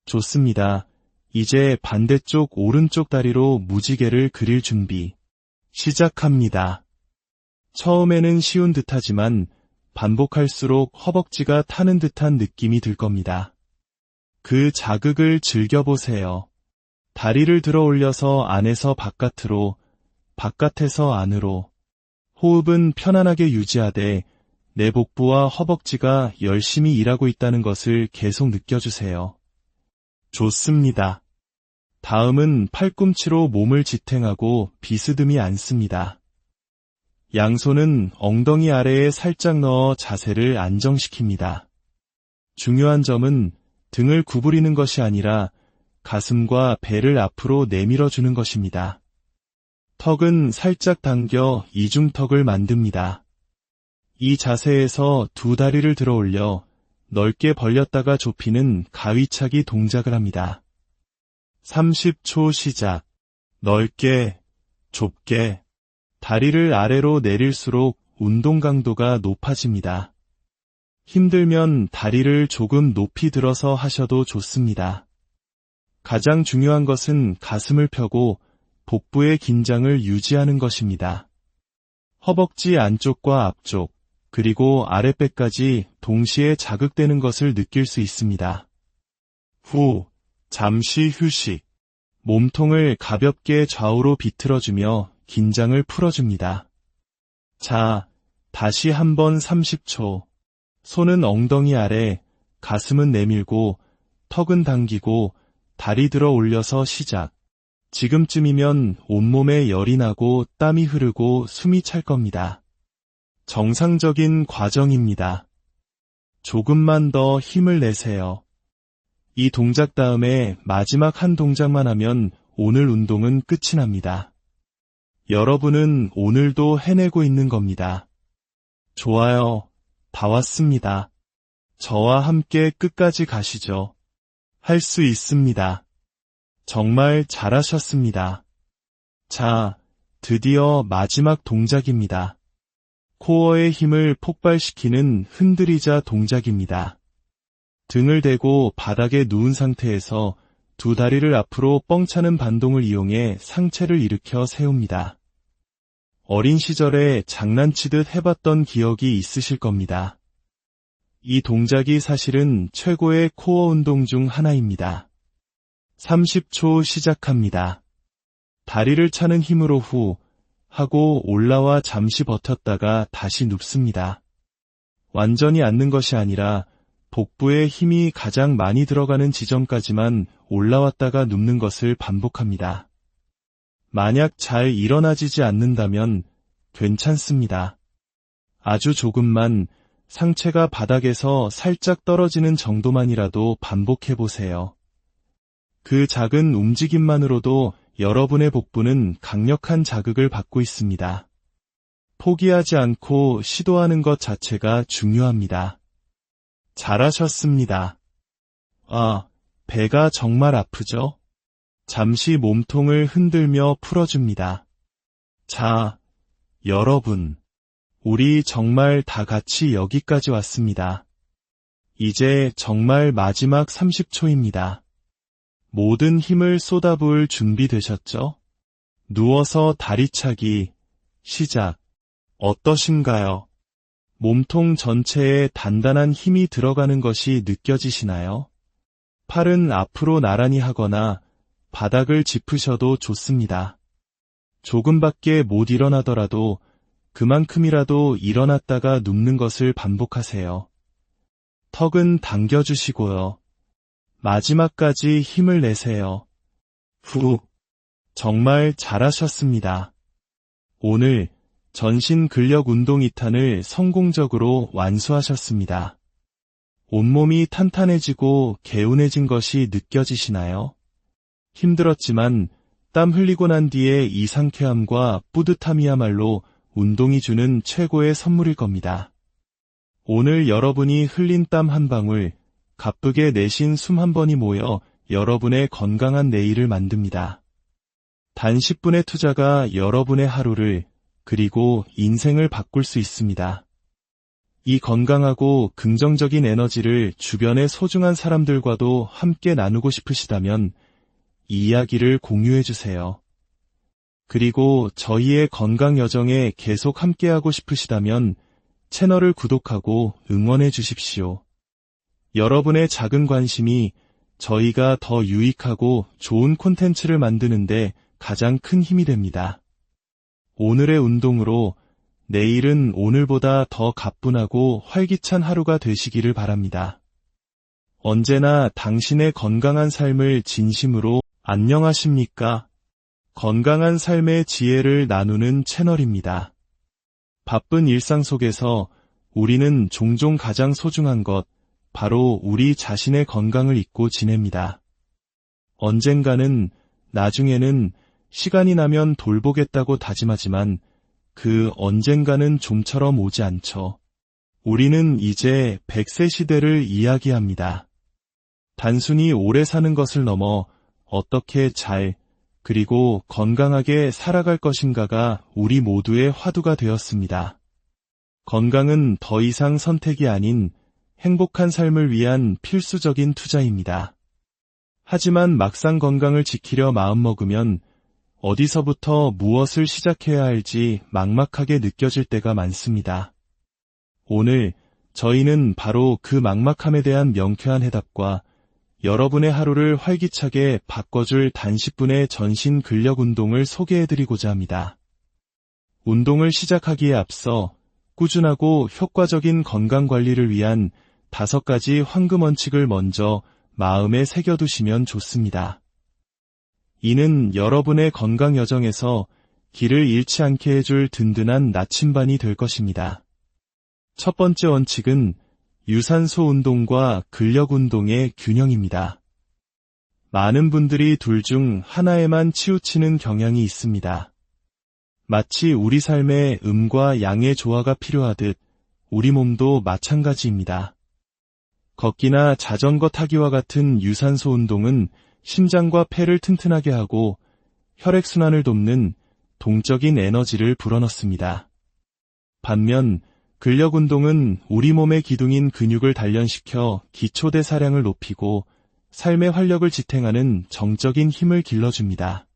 좋습니다. 이제 반대쪽 오른쪽 다리로 무지개를 그릴 준비. 시작합니다. 처음에는 쉬운 듯하지만 반복할수록 허벅지가 타는 듯한 느낌이 들 겁니다. 그 자극을 즐겨보세요. 다리를 들어 올려서 안에서 바깥으로, 바깥에서 안으로. 호흡은 편안하게 유지하되 내 복부와 허벅지가 열심히 일하고 있다는 것을 계속 느껴주세요. 좋습니다. 다음은 팔꿈치로 몸을 지탱하고 비스듬히 앉습니다. 양손은 엉덩이 아래에 살짝 넣어 자세를 안정시킵니다. 중요한 점은 등을 구부리는 것이 아니라 가슴과 배를 앞으로 내밀어주는 것입니다. 턱은 살짝 당겨 이중턱을 만듭니다. 이 자세에서 두 다리를 들어 올려 넓게 벌렸다가 좁히는 가위차기 동작을 합니다. 30초 시작. 넓게, 좁게. 다리를 아래로 내릴수록 운동 강도가 높아집니다. 힘들면 다리를 조금 높이 들어서 하셔도 좋습니다. 가장 중요한 것은 가슴을 펴고 복부의 긴장을 유지하는 것입니다. 허벅지 안쪽과 앞쪽, 그리고 아랫배까지 동시에 자극되는 것을 느낄 수 있습니다. 후, 잠시 휴식. 몸통을 가볍게 좌우로 비틀어주며 긴장을 풀어줍니다. 자, 다시 한번 30초. 손은 엉덩이 아래, 가슴은 내밀고, 턱은 당기고, 다리 들어 올려서 시작. 지금쯤이면 온몸에 열이 나고 땀이 흐르고 숨이 찰 겁니다. 정상적인 과정입니다. 조금만 더 힘을 내세요. 이 동작 다음에 마지막 한 동작만 하면 오늘 운동은 끝이 납니다. 여러분은 오늘도 해내고 있는 겁니다. 좋아요. 다 왔습니다. 저와 함께 끝까지 가시죠. 할 수 있습니다. 정말 잘하셨습니다. 자, 드디어 마지막 동작입니다. 코어의 힘을 폭발시키는 흔들리자 동작입니다. 등을 대고 바닥에 누운 상태에서 두 다리를 앞으로 뻥 차는 반동을 이용해 상체를 일으켜 세웁니다. 어린 시절에 장난치듯 해봤던 기억이 있으실 겁니다. 이 동작이 사실은 최고의 코어 운동 중 하나입니다. 30초 시작합니다. 다리를 차는 힘으로 후 하고 올라와 잠시 버텼다가 다시 눕습니다. 완전히 앉는 것이 아니라 복부에 힘이 가장 많이 들어가는 지점까지만 올라왔다가 눕는 것을 반복합니다. 만약 잘 일어나지지 않는다면 괜찮습니다. 아주 조금만 상체가 바닥에서 살짝 떨어지는 정도만이라도 반복해보세요. 그 작은 움직임만으로도 여러분의 복부는 강력한 자극을 받고 있습니다. 포기하지 않고 시도하는 것 자체가 중요합니다. 잘하셨습니다. 아, 배가 정말 아프죠? 잠시 몸통을 흔들며 풀어줍니다. 자, 여러분, 우리 정말 다 같이 여기까지 왔습니다. 이제 정말 마지막 30초입니다. 모든 힘을 쏟아부을 준비되셨죠? 누워서 다리차기, 시작. 어떠신가요? 몸통 전체에 단단한 힘이 들어가는 것이 느껴지시나요? 팔은 앞으로 나란히 하거나 바닥을 짚으셔도 좋습니다. 조금밖에 못 일어나더라도 그만큼이라도 일어났다가 눕는 것을 반복하세요. 턱은 당겨주시고요. 마지막까지 힘을 내세요. 후, 정말 잘하셨습니다. 오늘 전신 근력 운동 2탄을 성공적으로 완수하셨습니다. 온몸이 탄탄해지고 개운해진 것이 느껴지시나요? 힘들었지만 땀 흘리고 난 뒤에 이 상쾌함과 뿌듯함이야말로 운동이 주는 최고의 선물일 겁니다. 오늘 여러분이 흘린 땀 한 방울, 가쁘게 내쉰 숨 한 번이 모여 여러분의 건강한 내일을 만듭니다. 단 10분의 투자가 여러분의 하루를 그리고 인생을 바꿀 수 있습니다. 이 건강하고 긍정적인 에너지를 주변의 소중한 사람들과도 함께 나누고 싶으시다면 이 이야기를 공유해주세요. 그리고 저희의 건강 여정에 계속 함께하고 싶으시다면 채널을 구독하고 응원해 주십시오. 여러분의 작은 관심이 저희가 더 유익하고 좋은 콘텐츠를 만드는데 가장 큰 힘이 됩니다. 오늘의 운동으로 내일은 오늘보다 더 가뿐하고 활기찬 하루가 되시기를 바랍니다. 언제나 당신의 건강한 삶을 진심으로 안녕하십니까? 건강한 삶의 지혜를 나누는 채널입니다. 바쁜 일상 속에서 우리는 종종 가장 소중한 것, 바로 우리 자신의 건강을 잊고 지냅니다. 언젠가는, 나중에는, 시간이 나면 돌보겠다고 다짐하지만 그 언젠가는 좀처럼 오지 않죠. 우리는 이제 100세 시대를 이야기합니다. 단순히 오래 사는 것을 넘어 어떻게 잘, 그리고 건강하게 살아갈 것인가가 우리 모두의 화두가 되었습니다. 건강은 더 이상 선택이 아닌 행복한 삶을 위한 필수적인 투자입니다. 하지만 막상 건강을 지키려 마음먹으면 어디서부터 무엇을 시작해야 할지 막막하게 느껴질 때가 많습니다. 오늘 저희는 바로 그 막막함에 대한 명쾌한 해답과 여러분의 하루를 활기차게 바꿔줄 단 10분의 전신 근력 운동을 소개해드리고자 합니다. 운동을 시작하기에 앞서 꾸준하고 효과적인 건강관리를 위한 5가지 황금 원칙을 먼저 마음에 새겨두시면 좋습니다. 이는 여러분의 건강 여정에서 길을 잃지 않게 해줄 든든한 나침반이 될 것입니다. 첫 번째 원칙은 유산소 운동과 근력 운동의 균형입니다. 많은 분들이 둘 중 하나에만 치우치는 경향이 있습니다. 마치 우리 삶에 음과 양의 조화가 필요하듯 우리 몸도 마찬가지입니다. 걷기나 자전거 타기와 같은 유산소 운동은 심장과 폐를 튼튼하게 하고 혈액순환을 돕는 동적인 에너지를 불어넣습니다. 반면 근력 운동은 우리 몸의 기둥인 근육을 단련시켜 기초대사량을 높이고 삶의 활력을 지탱하는 정적인 힘을 길러줍니다.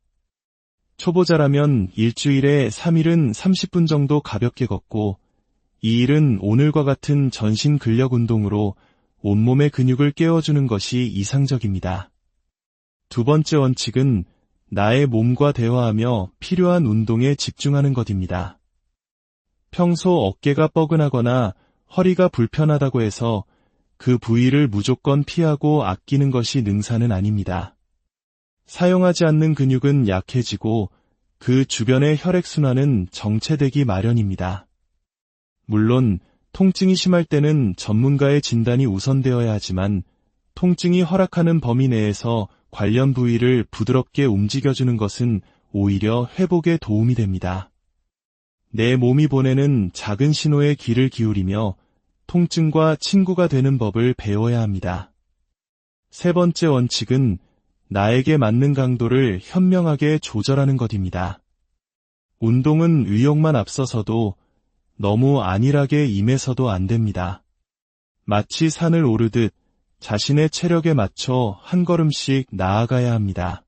초보자라면 일주일에 3일은 30분 정도 가볍게 걷고 2일은 오늘과 같은 전신 근력 운동으로 온몸의 근육을 깨워주는 것이 이상적입니다. 두 번째 원칙은 나의 몸과 대화하며 필요한 운동에 집중하는 것입니다. 평소 어깨가 뻐근하거나 허리가 불편하다고 해서 그 부위를 무조건 피하고 아끼는 것이 능사는 아닙니다. 사용하지 않는 근육은 약해지고 그 주변의 혈액순환은 정체되기 마련입니다. 물론 통증이 심할 때는 전문가의 진단이 우선되어야 하지만 통증이 허락하는 범위 내에서 관련 부위를 부드럽게 움직여주는 것은 오히려 회복에 도움이 됩니다. 내 몸이 보내는 작은 신호에 귀를 기울이며 통증과 친구가 되는 법을 배워야 합니다. 세 번째 원칙은 나에게 맞는 강도를 현명하게 조절하는 것입니다. 운동은 의욕만 앞서서도 너무 안일하게 임해서도 안 됩니다. 마치 산을 오르듯 자신의 체력에 맞춰 한 걸음씩 나아가야 합니다.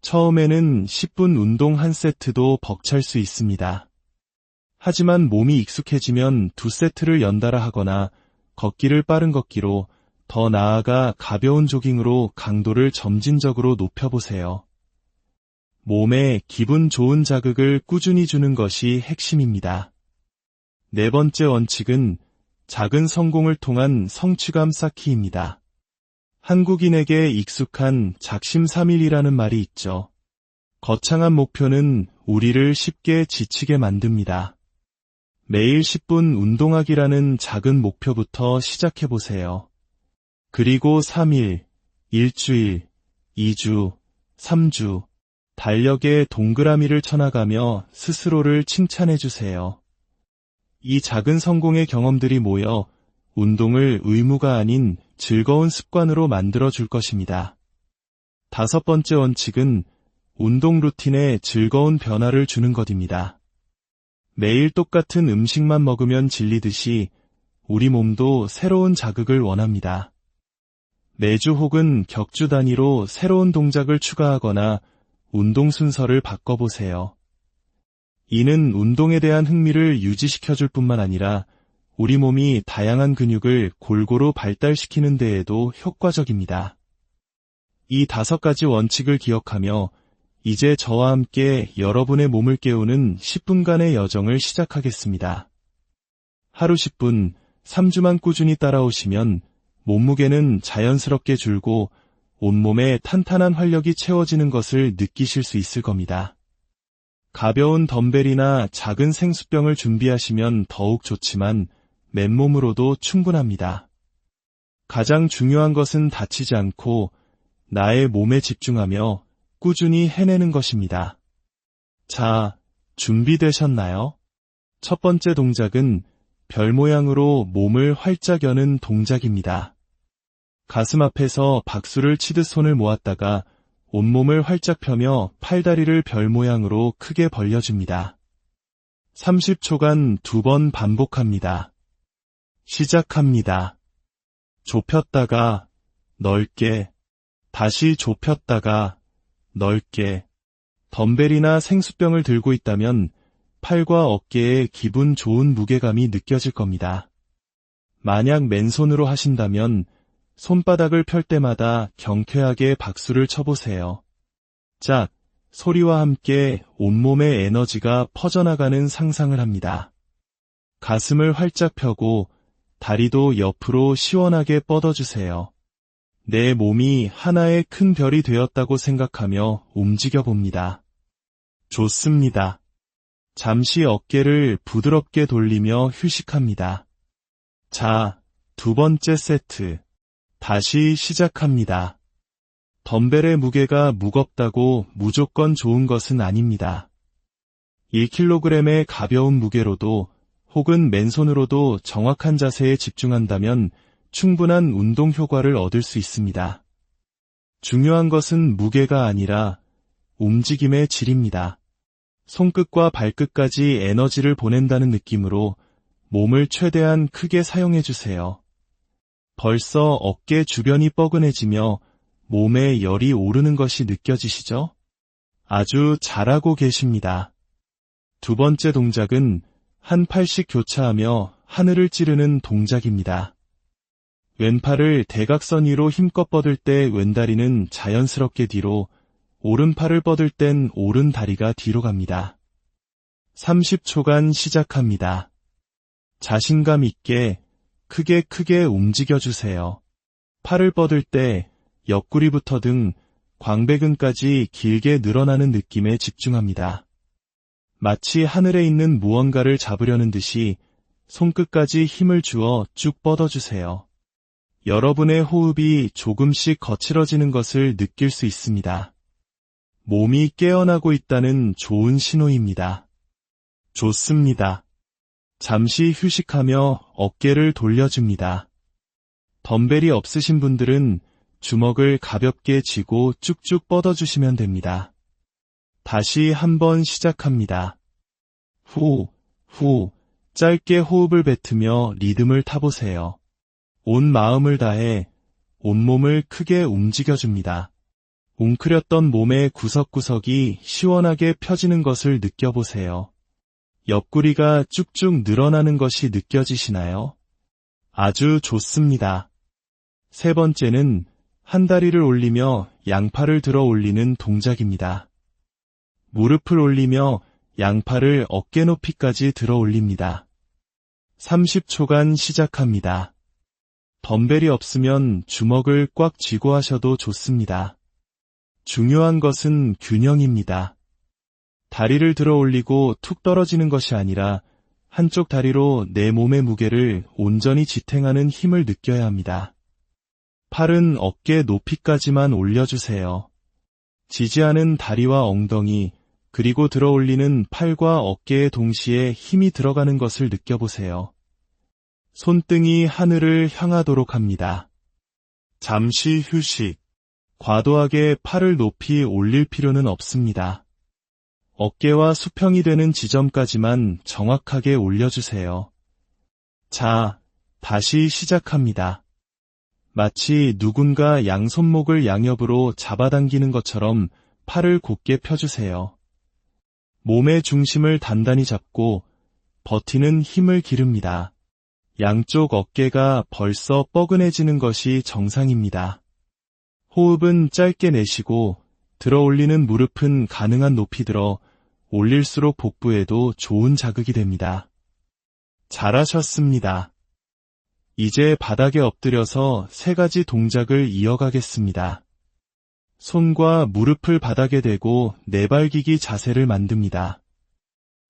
처음에는 10분 운동 한 세트도 벅찰 수 있습니다. 하지만 몸이 익숙해지면 2세트를 연달아 하거나 걷기를 빠른 걷기로, 더 나아가 가벼운 조깅으로 강도를 점진적으로 높여보세요. 몸에 기분 좋은 자극을 꾸준히 주는 것이 핵심입니다. 네 번째 원칙은 작은 성공을 통한 성취감 쌓기입니다. 한국인에게 익숙한 작심삼일이라는 말이 있죠. 거창한 목표는 우리를 쉽게 지치게 만듭니다. 매일 10분 운동하기라는 작은 목표부터 시작해보세요. 그리고 3일, 일주일, 2주, 3주, 달력에 동그라미를 쳐나가며 스스로를 칭찬해주세요. 이 작은 성공의 경험들이 모여 운동을 의무가 아닌 즐거운 습관으로 만들어줄 것입니다. 다섯 번째 원칙은 운동 루틴에 즐거운 변화를 주는 것입니다. 매일 똑같은 음식만 먹으면 질리듯이 우리 몸도 새로운 자극을 원합니다. 매주 혹은 격주 단위로 새로운 동작을 추가하거나 운동 순서를 바꿔보세요. 이는 운동에 대한 흥미를 유지시켜줄 뿐만 아니라 우리 몸이 다양한 근육을 골고루 발달시키는 데에도 효과적입니다. 이 5가지 원칙을 기억하며 이제 저와 함께 여러분의 몸을 깨우는 10분간의 여정을 시작하겠습니다. 하루 10분, 3주만 꾸준히 따라오시면 몸무게는 자연스럽게 줄고 온몸에 탄탄한 활력이 채워지는 것을 느끼실 수 있을 겁니다. 가벼운 덤벨이나 작은 생수병을 준비하시면 더욱 좋지만 맨몸으로도 충분합니다. 가장 중요한 것은 다치지 않고 나의 몸에 집중하며 꾸준히 해내는 것입니다. 자, 준비되셨나요? 첫 번째 동작은 별 모양으로 몸을 활짝 여는 동작입니다. 가슴 앞에서 박수를 치듯 손을 모았다가 온몸을 활짝 펴며 팔다리를 별 모양으로 크게 벌려줍니다. 30초간 2번 반복합니다. 시작합니다. 좁혔다가 넓게, 다시 좁혔다가 넓게. 덤벨이나 생수병을 들고 있다면 팔과 어깨에 기분 좋은 무게감이 느껴질 겁니다. 만약 맨손으로 하신다면 손바닥을 펼 때마다 경쾌하게 박수를 쳐보세요. 짝, 소리와 함께 온몸의 에너지가 퍼져나가는 상상을 합니다. 가슴을 활짝 펴고 다리도 옆으로 시원하게 뻗어주세요. 내 몸이 하나의 큰 별이 되었다고 생각하며 움직여봅니다. 좋습니다. 잠시 어깨를 부드럽게 돌리며 휴식합니다. 자, 2번째 세트. 다시 시작합니다. 덤벨의 무게가 무겁다고 무조건 좋은 것은 아닙니다. 1kg의 가벼운 무게로도 혹은 맨손으로도 정확한 자세에 집중한다면 충분한 운동 효과를 얻을 수 있습니다. 중요한 것은 무게가 아니라 움직임의 질입니다. 손끝과 발끝까지 에너지를 보낸다는 느낌으로 몸을 최대한 크게 사용해주세요. 벌써 어깨 주변이 뻐근해지며 몸에 열이 오르는 것이 느껴지시죠? 아주 잘하고 계십니다. 2번째 동작은 한 팔씩 교차하며 하늘을 찌르는 동작입니다. 왼팔을 대각선 위로 힘껏 뻗을 때 왼다리는 자연스럽게 뒤로, 오른팔을 뻗을 땐 오른 다리가 뒤로 갑니다. 30초간 시작합니다. 자신감 있게 크게 움직여주세요. 팔을 뻗을 때 옆구리부터 등 광배근까지 길게 늘어나는 느낌에 집중합니다. 마치 하늘에 있는 무언가를 잡으려는 듯이 손끝까지 힘을 주어 쭉 뻗어주세요. 여러분의 호흡이 조금씩 거칠어지는 것을 느낄 수 있습니다. 몸이 깨어나고 있다는 좋은 신호입니다. 좋습니다. 잠시 휴식하며 어깨를 돌려줍니다. 덤벨이 없으신 분들은 주먹을 가볍게 쥐고 쭉쭉 뻗어주시면 됩니다. 다시 한번 시작합니다. 후, 짧게 호흡을 뱉으며 리듬을 타보세요. 온 마음을 다해 온몸을 크게 움직여줍니다. 웅크렸던 몸의 구석구석이 시원하게 펴지는 것을 느껴보세요. 옆구리가 쭉쭉 늘어나는 것이 느껴지시나요? 아주 좋습니다. 세 번째는 한 다리를 올리며 양팔을 들어 올리는 동작입니다. 무릎을 올리며 양팔을 어깨 높이까지 들어 올립니다. 30초간 시작합니다. 덤벨이 없으면 주먹을 꽉 쥐고 하셔도 좋습니다. 중요한 것은 균형입니다. 다리를 들어 올리고 툭 떨어지는 것이 아니라 한쪽 다리로 내 몸의 무게를 온전히 지탱하는 힘을 느껴야 합니다. 팔은 어깨 높이까지만 올려주세요. 지지하는 다리와 엉덩이, 그리고 들어 올리는 팔과 어깨에 동시에 힘이 들어가는 것을 느껴보세요. 손등이 하늘을 향하도록 합니다. 잠시 휴식. 과도하게 팔을 높이 올릴 필요는 없습니다. 어깨와 수평이 되는 지점까지만 정확하게 올려주세요. 자, 다시 시작합니다. 마치 누군가 양손목을 양옆으로 잡아당기는 것처럼 팔을 곧게 펴주세요. 몸의 중심을 단단히 잡고 버티는 힘을 기릅니다. 양쪽 어깨가 벌써 뻐근해지는 것이 정상입니다. 호흡은 짧게 내쉬고 들어 올리는 무릎은 가능한 높이 들어 올릴수록 복부에도 좋은 자극이 됩니다. 잘하셨습니다. 이제 바닥에 엎드려서 세 가지 동작을 이어가겠습니다. 손과 무릎을 바닥에 대고 내발기기 자세를 만듭니다.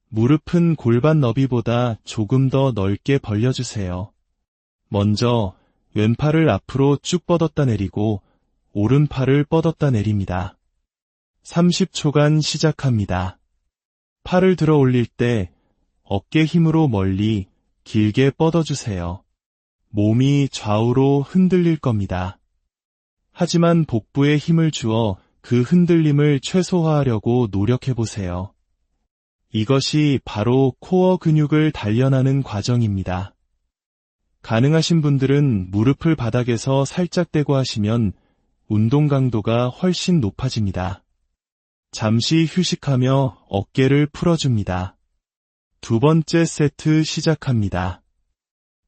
무릎은 골반 너비보다 조금 더 넓게 벌려주세요. 먼저 왼팔을 앞으로 쭉 뻗었다 내리고 오른팔을 뻗었다 내립니다. 30초간 시작합니다. 팔을 들어 올릴 때 어깨 힘으로 멀리 길게 뻗어주세요. 몸이 좌우로 흔들릴 겁니다. 하지만 복부에 힘을 주어 그 흔들림을 최소화하려고 노력해보세요. 이것이 바로 코어 근육을 단련하는 과정입니다. 가능하신 분들은 무릎을 바닥에서 살짝 대고 하시면 운동 강도가 훨씬 높아집니다. 잠시 휴식하며 어깨를 풀어줍니다. 두 번째 세트 시작합니다.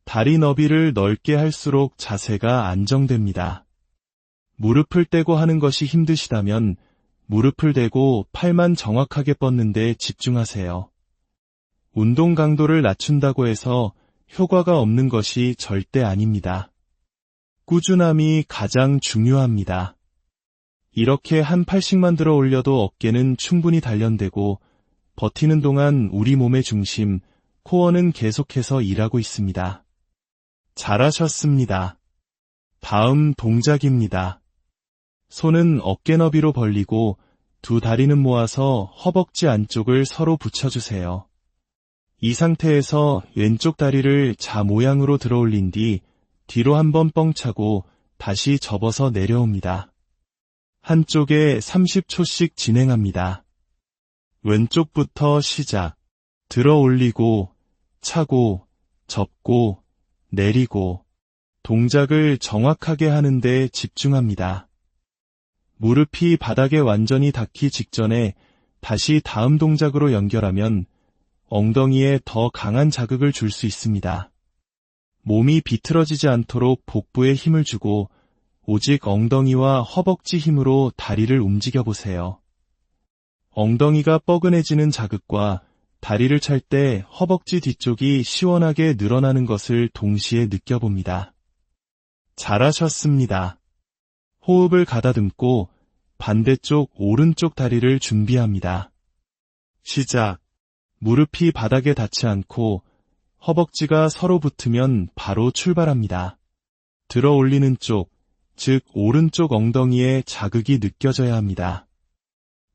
다리 너비를 넓게 할수록 자세가 안정됩니다. 무릎을 떼고 하는 것이 힘드시다면 무릎을 대고 팔만 정확하게 뻗는 데 집중하세요. 운동 강도를 낮춘다고 해서 효과가 없는 것이 절대 아닙니다. 꾸준함이 가장 중요합니다. 이렇게 한 팔씩만 들어 올려도 어깨는 충분히 단련되고 버티는 동안 우리 몸의 중심, 코어는 계속해서 일하고 있습니다. 잘하셨습니다. 다음 동작입니다. 손은 어깨 너비로 벌리고 두 다리는 모아서 허벅지 안쪽을 서로 붙여주세요. 이 상태에서 왼쪽 다리를 자 모양으로 들어 올린 뒤 뒤로 한번 뻥 차고 다시 접어서 내려옵니다. 한쪽에 30초씩 진행합니다. 왼쪽부터 시작. 들어 올리고, 차고, 접고, 내리고, 동작을 정확하게 하는 데 집중합니다. 무릎이 바닥에 완전히 닿기 직전에 다시 다음 동작으로 연결하면 엉덩이에 더 강한 자극을 줄 수 있습니다. 몸이 비틀어지지 않도록 복부에 힘을 주고 오직 엉덩이와 허벅지 힘으로 다리를 움직여 보세요. 엉덩이가 뻐근해지는 자극과 다리를 찰 때 허벅지 뒤쪽이 시원하게 늘어나는 것을 동시에 느껴봅니다. 잘하셨습니다. 호흡을 가다듬고 반대쪽 오른쪽 다리를 준비합니다. 시작. 무릎이 바닥에 닿지 않고 허벅지가 서로 붙으면 바로 출발합니다. 들어 올리는 쪽, 즉 오른쪽 엉덩이에 자극이 느껴져야 합니다.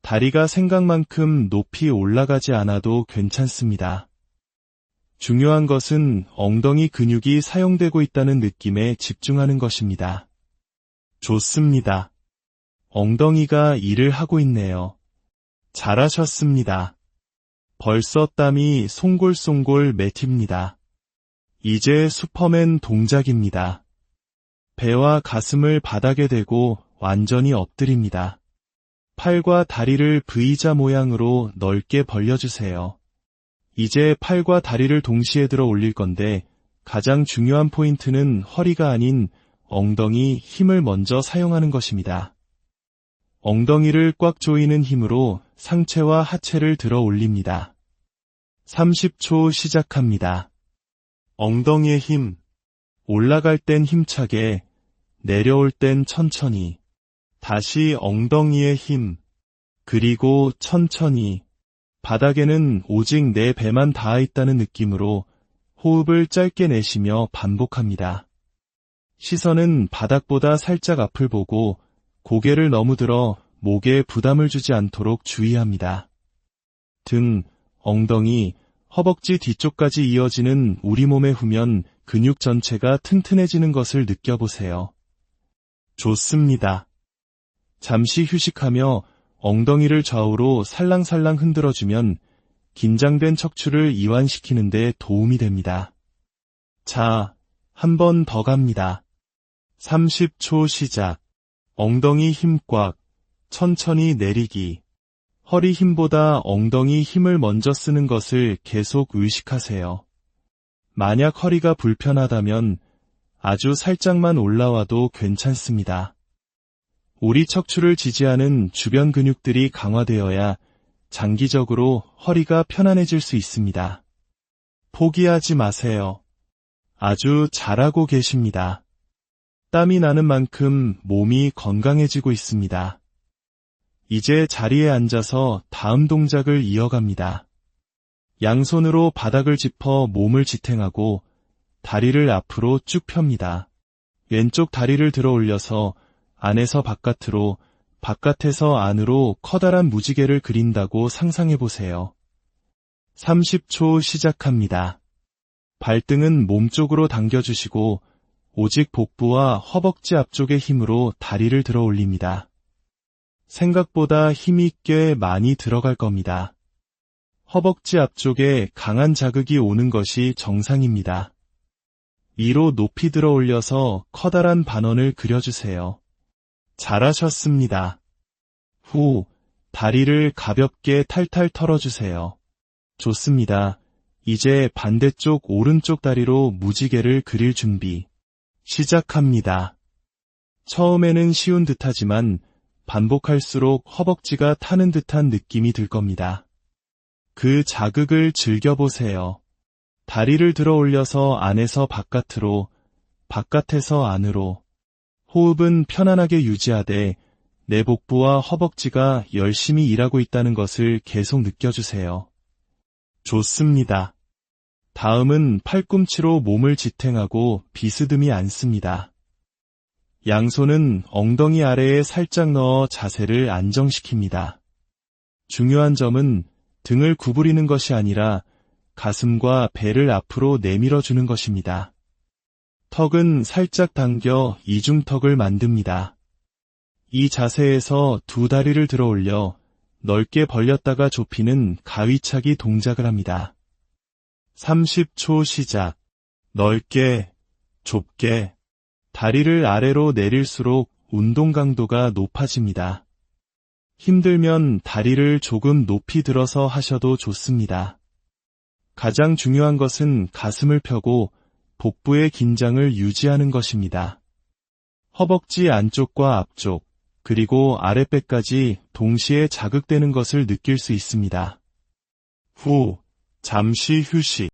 다리가 생각만큼 높이 올라가지 않아도 괜찮습니다. 중요한 것은 엉덩이 근육이 사용되고 있다는 느낌에 집중하는 것입니다. 좋습니다. 엉덩이가 일을 하고 있네요. 잘하셨습니다. 벌써 땀이 송골송골 맺힙니다. 이제 슈퍼맨 동작입니다. 배와 가슴을 바닥에 대고 완전히 엎드립니다. 팔과 다리를 V자 모양으로 넓게 벌려주세요. 이제 팔과 다리를 동시에 들어 올릴 건데 가장 중요한 포인트는 허리가 아닌 엉덩이 힘을 먼저 사용하는 것입니다. 엉덩이를 꽉 조이는 힘으로 상체와 하체를 들어 올립니다. 30초 시작합니다. 엉덩이의 힘. 올라갈 땐 힘차게, 내려올 땐 천천히. 다시 엉덩이의 힘. 그리고 천천히. 바닥에는 오직 내 배만 닿아 있다는 느낌으로 호흡을 짧게 내쉬며 반복합니다. 시선은 바닥보다 살짝 앞을 보고 고개를 너무 들어 목에 부담을 주지 않도록 주의합니다. 등, 엉덩이, 허벅지 뒤쪽까지 이어지는 우리 몸의 후면 근육 전체가 튼튼해지는 것을 느껴보세요. 좋습니다. 잠시 휴식하며 엉덩이를 좌우로 살랑살랑 흔들어주면 긴장된 척추를 이완시키는 데 도움이 됩니다. 자, 한 번 더 갑니다. 30초 시작. 엉덩이 힘 꽉, 천천히 내리기. 허리 힘보다 엉덩이 힘을 먼저 쓰는 것을 계속 의식하세요. 만약 허리가 불편하다면 아주 살짝만 올라와도 괜찮습니다. 우리 척추를 지지하는 주변 근육들이 강화되어야 장기적으로 허리가 편안해질 수 있습니다. 포기하지 마세요. 아주 잘하고 계십니다. 땀이 나는 만큼 몸이 건강해지고 있습니다. 이제 자리에 앉아서 다음 동작을 이어갑니다. 양손으로 바닥을 짚어 몸을 지탱하고 다리를 앞으로 쭉 펴니다. 왼쪽 다리를 들어 올려서 안에서 바깥으로, 바깥에서 안으로 커다란 무지개를 그린다고 상상해 보세요. 30초 시작합니다. 발등은 몸쪽으로 당겨주시고 오직 복부와 허벅지 앞쪽의 힘으로 다리를 들어 올립니다. 생각보다 힘이 꽤 많이 들어갈 겁니다. 허벅지 앞쪽에 강한 자극이 오는 것이 정상입니다. 위로 높이 들어 올려서 커다란 반원을 그려주세요. 잘하셨습니다. 후, 다리를 가볍게 탈탈 털어주세요. 좋습니다. 이제 반대쪽 오른쪽 다리로 무지개를 그릴 준비. 시작합니다. 처음에는 쉬운 듯하지만 반복할수록 허벅지가 타는 듯한 느낌이 들 겁니다. 그 자극을 즐겨보세요. 다리를 들어 올려서 안에서 바깥으로, 바깥에서 안으로. 호흡은 편안하게 유지하되 내 복부와 허벅지가 열심히 일하고 있다는 것을 계속 느껴주세요. 좋습니다. 다음은 팔꿈치로 몸을 지탱하고 비스듬히 앉습니다. 양손은 엉덩이 아래에 살짝 넣어 자세를 안정시킵니다. 중요한 점은 등을 구부리는 것이 아니라 가슴과 배를 앞으로 내밀어주는 것입니다. 턱은 살짝 당겨 이중턱을 만듭니다. 이 자세에서 두 다리를 들어 올려 넓게 벌렸다가 좁히는 가위차기 동작을 합니다. 30초 시작. 넓게, 좁게. 다리를 아래로 내릴수록 운동 강도가 높아집니다. 힘들면 다리를 조금 높이 들어서 하셔도 좋습니다. 가장 중요한 것은 가슴을 펴고 복부의 긴장을 유지하는 것입니다. 허벅지 안쪽과 앞쪽, 그리고 아랫배까지 동시에 자극되는 것을 느낄 수 있습니다. 후, 잠시 휴식.